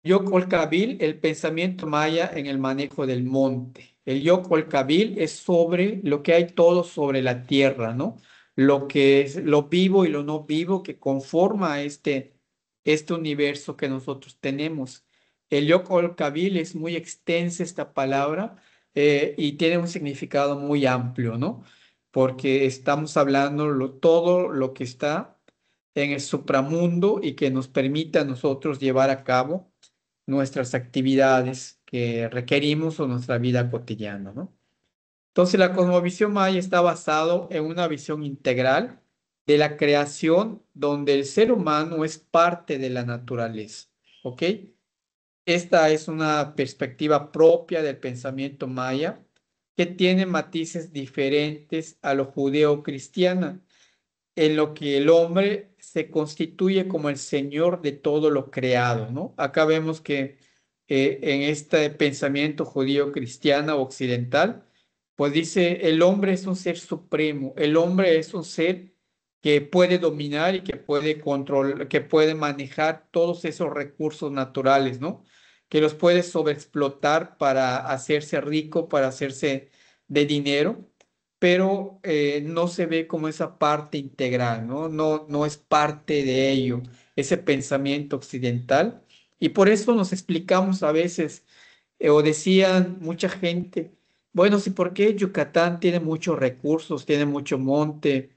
S1: Yocolcabil, el pensamiento maya en el manejo del monte. El Yocolcabil es sobre lo que hay todo sobre la tierra, ¿no? Lo que es lo vivo y lo no vivo que conforma este universo que nosotros tenemos. El Yocolcabil es muy extensa esta palabra y tiene un significado muy amplio, ¿no? Porque estamos hablando todo lo que está en el supramundo y que nos permite a nosotros llevar a cabo nuestras actividades que requerimos o nuestra vida cotidiana, ¿no? Entonces, la cosmovisión maya está basado en una visión integral de la creación donde el ser humano es parte de la naturaleza, ¿ok? Esta es una perspectiva propia del pensamiento maya que tiene matices diferentes a lo judeo-cristiana en lo que el hombre se constituye como el señor de todo lo creado, ¿no? Acá vemos que en este pensamiento judío cristiano occidental, pues dice, el hombre es un ser supremo, el hombre es un ser que puede dominar y que puede controlar, que puede manejar todos esos recursos naturales, ¿no? Que los puede sobreexplotar para hacerse rico, para hacerse de dinero, pero no se ve como esa parte integral, ¿no? No es parte de ello, ese pensamiento occidental. Y por eso nos explicamos a veces, o decían mucha gente, bueno, sí, ¿por qué Yucatán tiene muchos recursos, tiene mucho monte,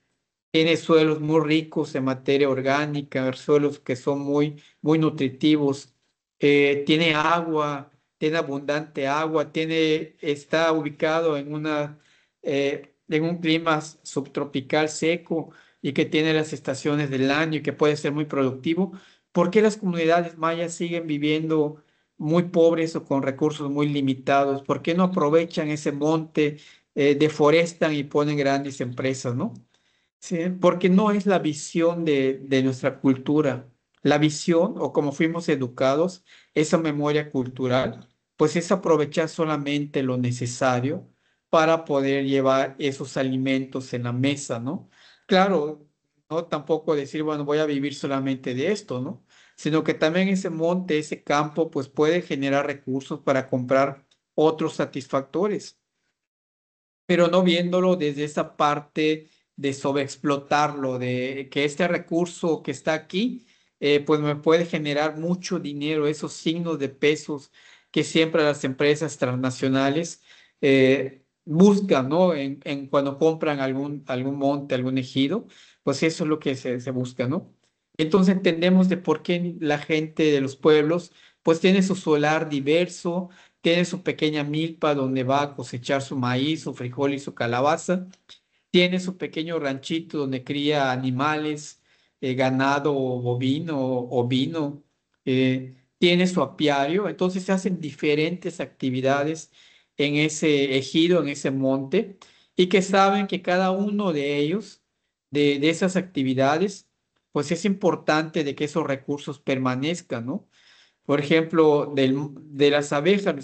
S1: tiene suelos muy ricos en materia orgánica, suelos que son muy nutritivos, tiene agua, tiene abundante agua, está ubicado en un clima subtropical seco y que tiene las estaciones del año y que puede ser muy productivo? ¿Por qué las comunidades mayas siguen viviendo muy pobres o con recursos muy limitados? ¿Por qué no aprovechan ese monte, deforestan y ponen grandes empresas, ¿no? Sí, porque no es la visión de nuestra cultura. La visión, o como fuimos educados, esa memoria cultural, pues es aprovechar solamente lo necesario para poder llevar esos alimentos en la mesa, ¿no? Claro, no tampoco decir, bueno, voy a vivir solamente de esto, ¿no? Sino que también ese monte, ese campo, pues puede generar recursos para comprar otros satisfactores pero no viéndolo desde esa parte de sobreexplotarlo, de que este recurso que está aquí, pues me puede generar mucho dinero, esos signos de pesos que siempre las empresas transnacionales buscan, ¿no? En cuando compran algún monte, algún ejido, pues eso es lo que se busca, ¿no? Entonces entendemos de por qué la gente de los pueblos, pues tiene su solar diverso, tiene su pequeña milpa donde va a cosechar su maíz, su frijol y su calabaza. Tiene su pequeño ranchito donde cría animales, ganado bovino, ovino. Tiene su apiario. Entonces se hacen diferentes actividades en ese ejido, en ese monte, y que saben que cada uno de ellos, de esas actividades, pues es importante de que esos recursos permanezcan, ¿no? Por ejemplo, de las abejas,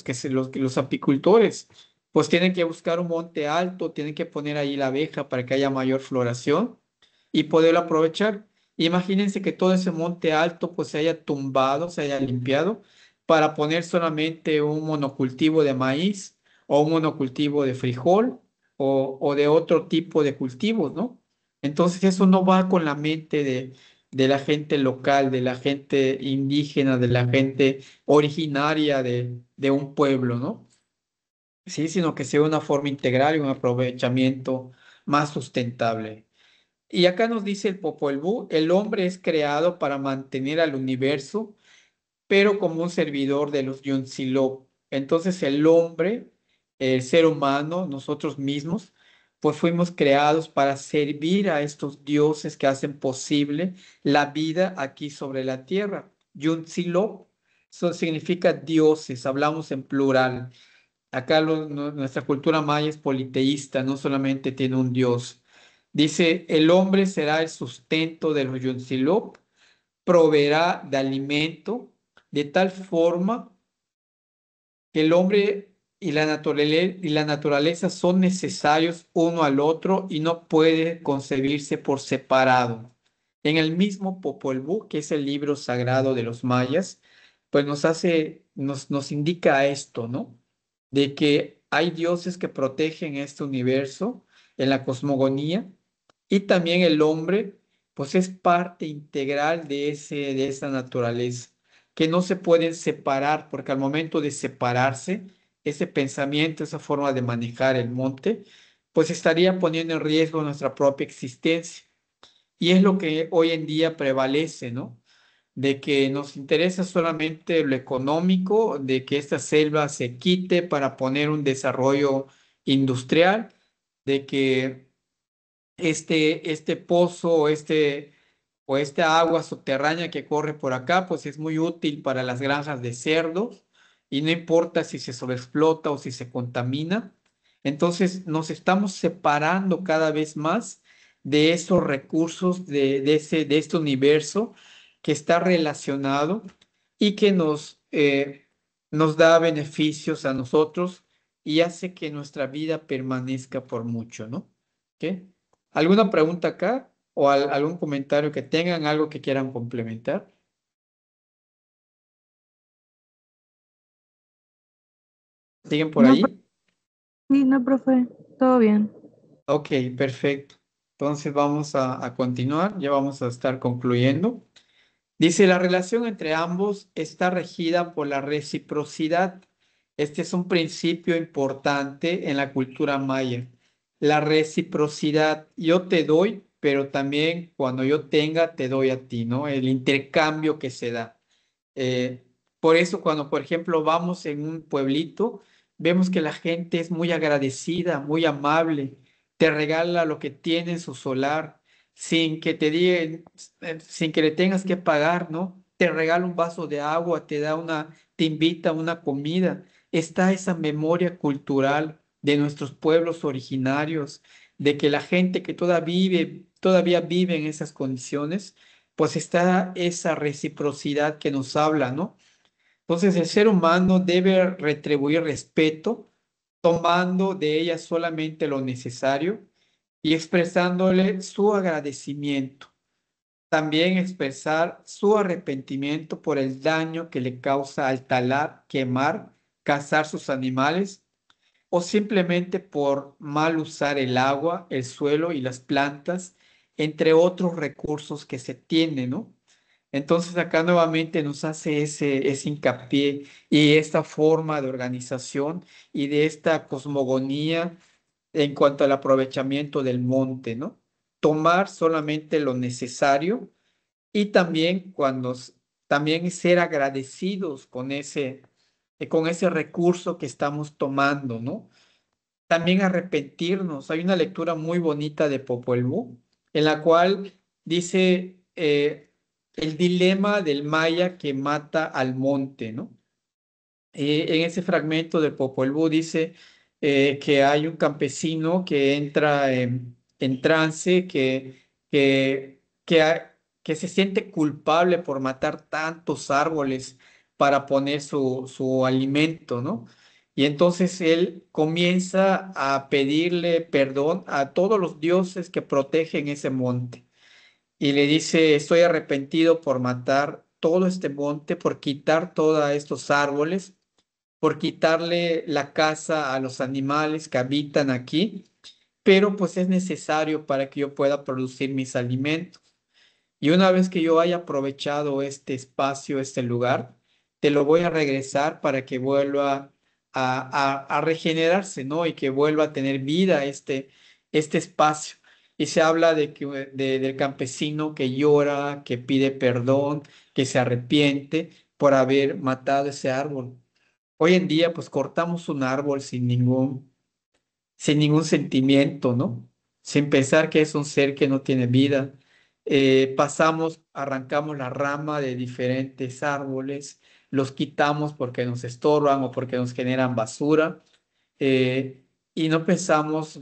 S1: los apicultores, pues tienen que buscar un monte alto, tienen que poner ahí la abeja para que haya mayor floración y poderlo aprovechar. Imagínense que todo ese monte alto pues se haya tumbado, se haya limpiado para poner solamente un monocultivo de maíz o un monocultivo de frijol o de otro tipo de cultivos, ¿no? Entonces eso no va con la mente de la gente local, de la gente indígena, de la gente originaria de un pueblo, ¿no? Sí, sino que sea una forma integral y un aprovechamiento más sustentable. Y acá nos dice el Popol Vuh, el hombre es creado para mantener al universo pero como un servidor de los Yuntzilop. Entonces el hombre, el ser humano, nosotros mismos, pues fuimos creados para servir a estos dioses que hacen posible la vida aquí sobre la tierra. Yuntzilop eso significa dioses, hablamos en plural. Acá nuestra cultura maya es politeísta, no solamente tiene un dios. Dice, el hombre será el sustento de los Yuntzilop, proveerá de alimento de tal forma que el hombre y la naturaleza son necesarios uno al otro y no puede concebirse por separado. En el mismo Popol Vuh, que es el libro sagrado de los mayas, pues nos indica esto, ¿no? De que hay dioses que protegen este universo en la cosmogonía y también el hombre, pues es parte integral de esa naturaleza que no se pueden separar, porque al momento de separarse, ese pensamiento, esa forma de manejar el monte, pues estaría poniendo en riesgo nuestra propia existencia. Y es lo que hoy en día prevalece, ¿no? De que nos interesa solamente lo económico, de que esta selva se quite para poner un desarrollo industrial, de que este pozo o esta agua subterránea que corre por acá, pues es muy útil para las granjas de cerdos y no importa si se sobreexplota o si se contamina. Entonces nos estamos separando cada vez más de esos recursos de este universo que está relacionado y que nos da beneficios a nosotros y hace que nuestra vida permanezca por mucho, ¿no? ¿Ok? ¿Alguna pregunta acá o algún comentario que tengan, algo que quieran complementar? ¿Siguen por
S2: No,
S1: ahí?
S2: sí, no, profe, todo bien.
S1: Ok, perfecto. Entonces vamos a continuar, ya vamos a estar concluyendo. Dice, la relación entre ambos está regida por la reciprocidad. Este es un principio importante en la cultura maya. La reciprocidad, yo te doy, pero también cuando yo tenga, te doy a ti, ¿no? El intercambio que se da. Eh, por eso cuando, por ejemplo, vamos en un pueblito, vemos que la gente es muy agradecida, muy amable, te regala lo que tiene en su solar, sin que te digan, sin que le tengas que pagar, ¿no? Te regala un vaso de agua, te invita a una comida. Está esa memoria cultural de nuestros pueblos originarios, de que la gente que todavía vive en esas condiciones pues está esa reciprocidad que nos habla, ¿no? Entonces el ser humano debe retribuir respeto, tomando de ella solamente lo necesario y expresándole su agradecimiento. También expresar su arrepentimiento por el daño que le causa al talar, quemar, cazar sus animales o simplemente por mal usar el agua, el suelo y las plantas, entre otros recursos que se tienen, ¿no? Entonces acá nuevamente nos hace ese hincapié y esta forma de organización y de esta cosmogonía en cuanto al aprovechamiento del monte, ¿no? Tomar solamente lo necesario y también también ser agradecidos con ese recurso que estamos tomando, ¿no? También arrepentirnos. Hay una lectura muy bonita de Popol Vuh en la cual dice el dilema del maya que mata al monte, ¿no? En ese fragmento del Popol Vuh dice que hay un campesino que entra en trance, que se siente culpable por matar tantos árboles para poner su alimento, ¿no? Y entonces él comienza a pedirle perdón a todos los dioses que protegen ese monte. Y le dice, estoy arrepentido por matar todo este monte, por quitar todos estos árboles, por quitarle la casa a los animales que habitan aquí, pero pues es necesario para que yo pueda producir mis alimentos. Y una vez que yo haya aprovechado este espacio, este lugar, te lo voy a regresar para que vuelva a regenerarse, ¿no? Y que vuelva a tener vida este espacio. Y se habla del campesino que llora, que pide perdón, que se arrepiente por haber matado ese árbol. Hoy en día, pues cortamos un árbol sin ningún sentimiento, ¿no? Sin pensar que es un ser que no tiene vida. Arrancamos la rama de diferentes árboles, los quitamos porque nos estorban o porque nos generan basura, eh, y no pensamos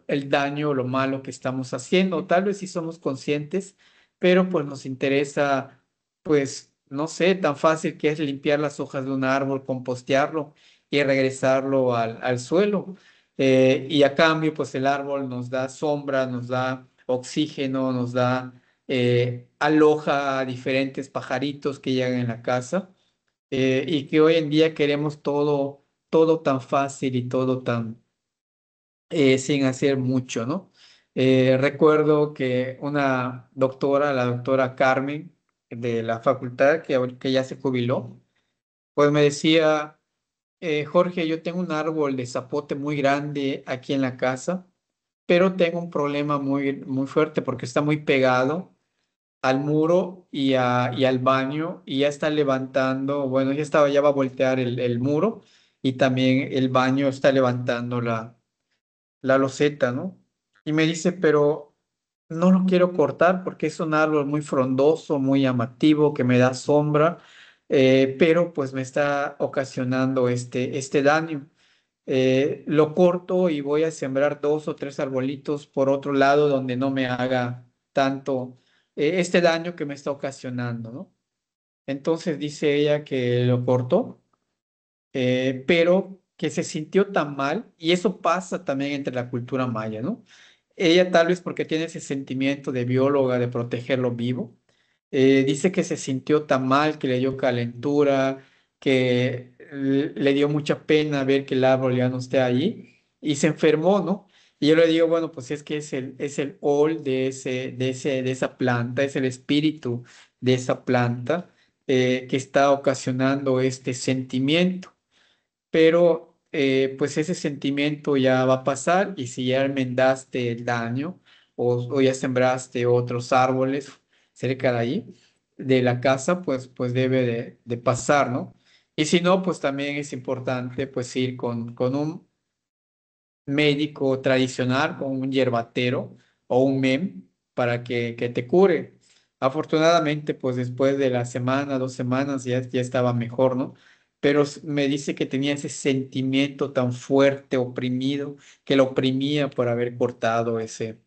S1: el daño o lo malo que estamos haciendo. Tal vez sí somos conscientes, pero pues nos interesa, pues, no sé, tan fácil que es limpiar las hojas de un árbol, compostearlo y regresarlo al suelo. Y a cambio, pues el árbol nos da sombra, nos da oxígeno, aloja a diferentes pajaritos que llegan en la casa, y que hoy en día queremos todo tan fácil y todo tan sin hacer mucho, ¿no? Recuerdo que una doctora, la doctora Carmen de la facultad, que ya se jubiló, pues me decía, Jorge, yo tengo un árbol de zapote muy grande aquí en la casa, pero tengo un problema muy fuerte porque está muy pegado al muro y al baño y ya está levantando, bueno, ya va a voltear el muro y también el baño está levantando la loseta, ¿no? Y me dice, pero no lo quiero cortar porque es un árbol muy frondoso, muy llamativo, que me da sombra, pero pues me está ocasionando este daño. Lo corto y voy a sembrar dos o tres arbolitos por otro lado donde no me haga tanto este daño que me está ocasionando, ¿no? Entonces dice ella que lo cortó, pero que se sintió tan mal, y eso pasa también entre la cultura maya, ¿no? Ella tal vez porque tiene ese sentimiento de bióloga, de protegerlo vivo, dice que se sintió tan mal, que le dio calentura, que le dio mucha pena ver que el árbol ya no esté allí, y se enfermó, ¿no? Y yo le digo, bueno, pues es que es el ol de esa planta, es el espíritu de esa planta, que está ocasionando este sentimiento, pero pues ese sentimiento ya va a pasar, y si ya enmendaste el daño o ya sembraste otros árboles cerca de ahí, de la casa, pues debe de pasar, ¿no? Y si no, pues también es importante pues ir con un médico tradicional, con un yerbatero o un MEM para que te cure. Afortunadamente, pues después de la semana, 2 semanas, ya estaba mejor, ¿no? Pero me dice que tenía ese sentimiento tan fuerte, oprimido, que lo oprimía por haber cortado ese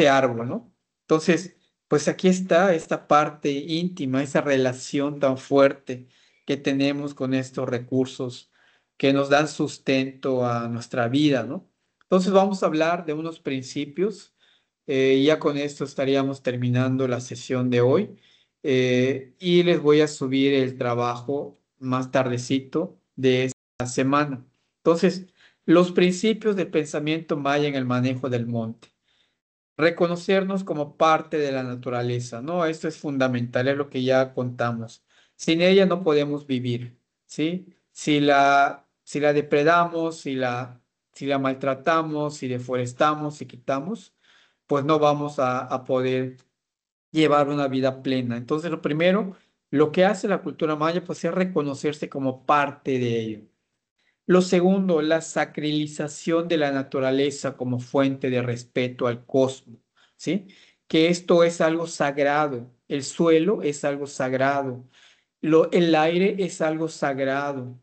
S1: árbol, ¿no? Entonces, pues aquí está esta parte íntima, esa relación tan fuerte que tenemos con estos recursos que nos dan sustento a nuestra vida, ¿no? Entonces vamos a hablar de unos principios, y ya con esto estaríamos terminando la sesión de hoy, y les voy a subir el trabajo más tardecito de esta semana. Entonces, Los principios del pensamiento maya en el manejo del monte. Reconocernos como parte de la naturaleza, ¿no? Esto es fundamental, es lo que ya contamos. Sin ella no podemos vivir, ¿sí? Si la depredamos, si la maltratamos, si deforestamos, si quitamos, pues no vamos a poder llevar una vida plena. Entonces, lo primero, lo que hace la cultura maya, pues es reconocerse como parte de ello. Lo segundo, la sacrilización de la naturaleza como fuente de respeto al cosmos, ¿sí? Que esto es algo sagrado, el suelo es algo sagrado, el aire es algo sagrado,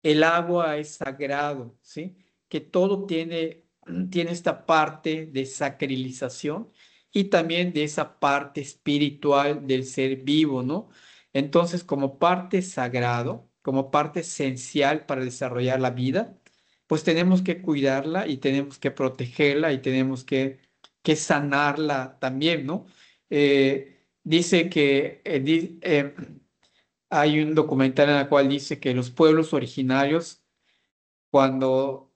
S1: el agua es sagrado, ¿sí? Que todo tiene esta parte de sacrilización y también de esa parte espiritual del ser vivo, ¿no? Entonces, como parte sagrado, como parte esencial para desarrollar la vida, pues tenemos que cuidarla y tenemos que protegerla y tenemos que sanarla también, ¿no? Dice que hay un documental en el cual dice que los pueblos originarios, cuando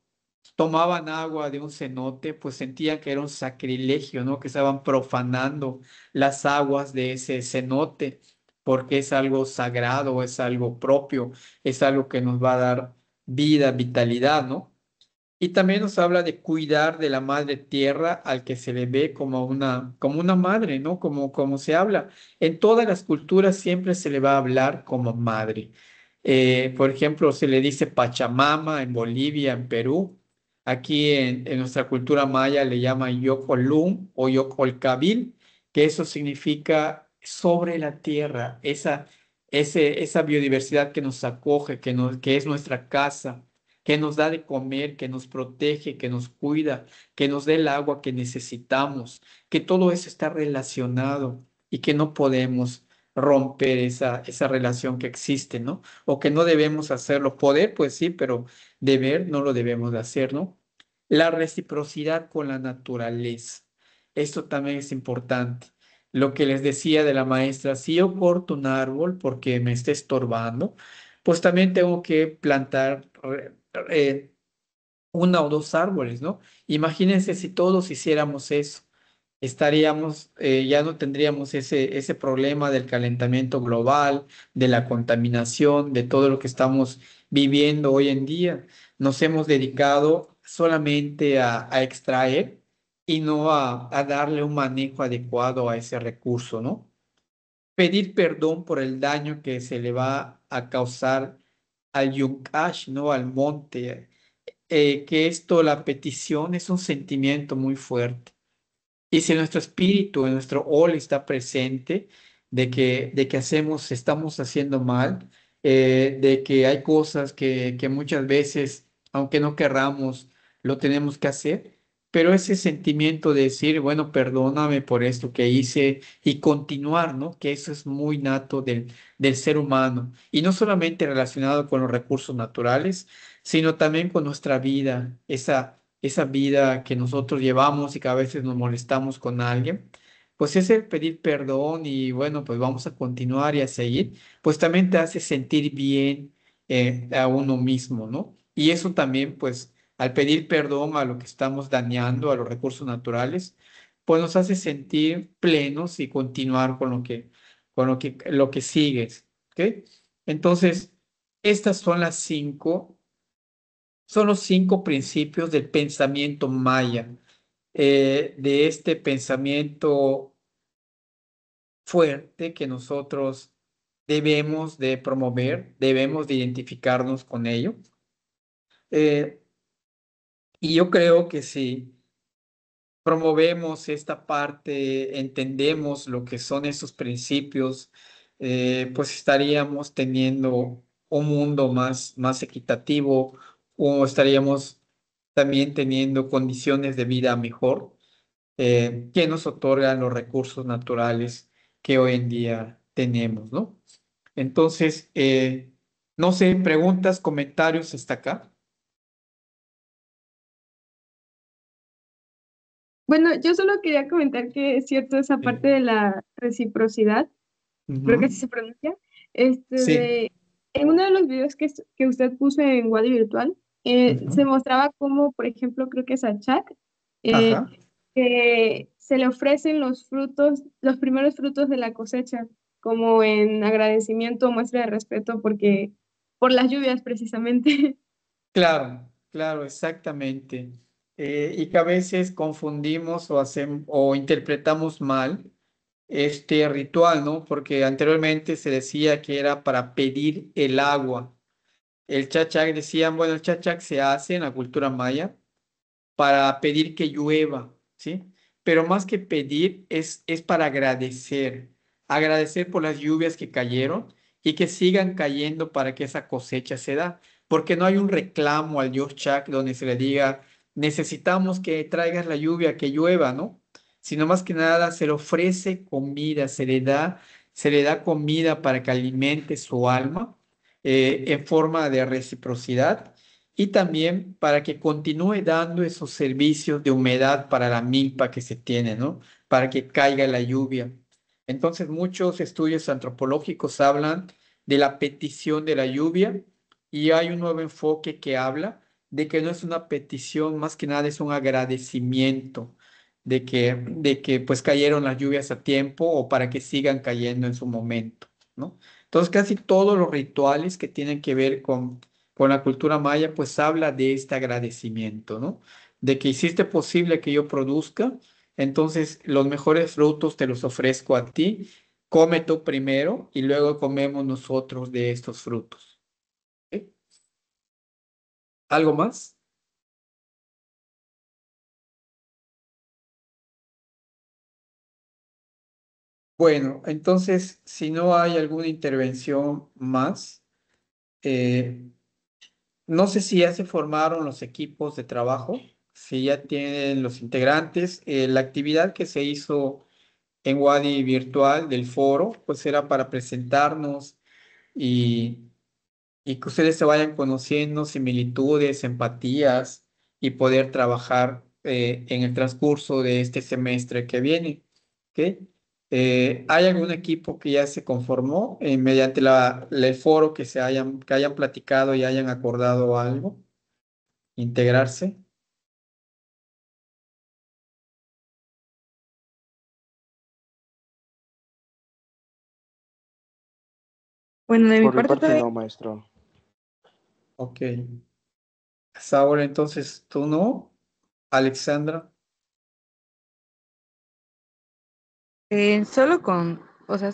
S1: tomaban agua de un cenote, pues sentían que era un sacrilegio, ¿no? Que estaban profanando las aguas de ese cenote, porque es algo sagrado, es algo propio, es algo que nos va a dar vida, vitalidad, ¿no? Y también nos habla de cuidar de la madre tierra al que se le ve como una madre, ¿no? Como se habla. En todas las culturas siempre se le va a hablar como madre. Por ejemplo, se le dice Pachamama en Bolivia, en Perú. Aquí en nuestra cultura maya le llaman Yocolum o Yocolcabil, que eso significa sobre la tierra, esa biodiversidad que nos acoge, que es nuestra casa, que nos da de comer, que nos protege, que nos cuida, que nos dé el agua que necesitamos, que todo eso está relacionado y que no podemos romper esa relación que existe, ¿no? O que no debemos hacerlo. Poder, pues sí, pero deber no lo debemos de hacer, ¿no? La reciprocidad con la naturaleza. Esto también es importante. Lo que les decía de la maestra, si yo corto un árbol porque me está estorbando, pues también tengo que plantar eh, una o dos árboles, ¿no? Imagínense si todos hiciéramos eso, ya no tendríamos ese problema del calentamiento global, de la contaminación, de todo lo que estamos viviendo hoy en día. Nos hemos dedicado solamente a extraer y no a darle un manejo adecuado a ese recurso, ¿no? Pedir perdón por el daño que se le va a causar al Yuncash, ¿no? Al monte, que esto, la petición es un sentimiento muy fuerte. Y si nuestro espíritu, en nuestro all está presente, de que estamos haciendo mal, de que hay cosas que muchas veces, aunque no querramos, lo tenemos que hacer, pero ese sentimiento de decir, bueno, perdóname por esto que hice y continuar, ¿no? Que eso es muy nato del ser humano y no solamente relacionado con los recursos naturales, sino también con nuestra vida, esa vida que nosotros llevamos y que a veces nos molestamos con alguien, pues ese pedir perdón y bueno, pues vamos a continuar y a seguir, pues también te hace sentir bien a uno mismo, ¿no? Y eso también, pues al pedir perdón a lo que estamos dañando, a los recursos naturales, pues nos hace sentir plenos y continuar con lo que sigues, ¿ok? Entonces, estas son los cinco principios del pensamiento maya, de este pensamiento fuerte que nosotros debemos de promover, debemos de identificarnos con ello. Eh, y yo creo que si promovemos esta parte, entendemos lo que son esos principios, pues estaríamos teniendo un mundo más equitativo o estaríamos también teniendo condiciones de vida mejor que nos otorgan los recursos naturales que hoy en día tenemos, ¿no? Entonces, no sé, preguntas, comentarios hasta acá.
S2: Bueno, yo solo quería comentar que es cierto esa parte
S1: Sí.
S2: de la reciprocidad, creo que así
S1: Ujú.
S2: se pronuncia,
S1: Sí.
S2: en uno de los videos que usted puso en Wadi Virtual,
S1: Ujú.
S2: se mostraba como, por ejemplo, creo que es a Chuck, eh,
S1: Ajá.
S2: que se le ofrecen los frutos, los primeros frutos de la cosecha, como en agradecimiento o muestra de respeto, porque por las lluvias precisamente.
S1: Claro, claro, exactamente. Y que a veces confundimos o hacemos o interpretamos mal este ritual, ¿no? Porque anteriormente se decía que era para pedir el agua. El chachac decían, bueno, el chachac se hace en la cultura maya para pedir que llueva, ¿sí? Pero más que pedir es para agradecer, agradecer por las lluvias que cayeron y que sigan cayendo para que esa cosecha se da, porque no hay un reclamo al Dios Chac donde se le diga, necesitamos que traigas la lluvia, que llueva, ¿no? Sino más que nada se le ofrece comida, se le da comida para que alimente su alma en forma de reciprocidad y también para que continúe dando esos servicios de humedad para la milpa que se tiene, ¿no? Para que caiga la lluvia. Entonces, muchos estudios antropológicos hablan de la petición de la lluvia y hay un nuevo enfoque que habla de que no es una petición, más que nada es un agradecimiento de que pues cayeron las lluvias a tiempo o para que sigan cayendo en su momento, ¿no? Entonces, casi todos los rituales que tienen que ver con la cultura maya, pues habla de este agradecimiento, ¿no? De que hiciste posible que yo produzca, entonces los mejores frutos te los ofrezco a ti, come tú primero y luego comemos nosotros de estos frutos. ¿Ok? ¿Algo más? Bueno, entonces, si no hay alguna intervención más, eh, no sé si ya se formaron los equipos de trabajo, si ya tienen los integrantes. La actividad que se hizo en Wadi virtual del foro, pues era para presentarnos y, y que ustedes se vayan conociendo similitudes, empatías y poder trabajar en el transcurso de este semestre que viene. ¿Ok? ¿Hay algún equipo que ya se conformó mediante el foro que hayan platicado y hayan acordado algo? ¿Integrarse?
S3: Bueno, de mi
S4: Por mi
S3: parte
S4: parte
S3: todavía.
S4: no, maestro.
S1: Ok. Hasta ahora entonces tú no, Alexandra.
S3: Solo con, o sea,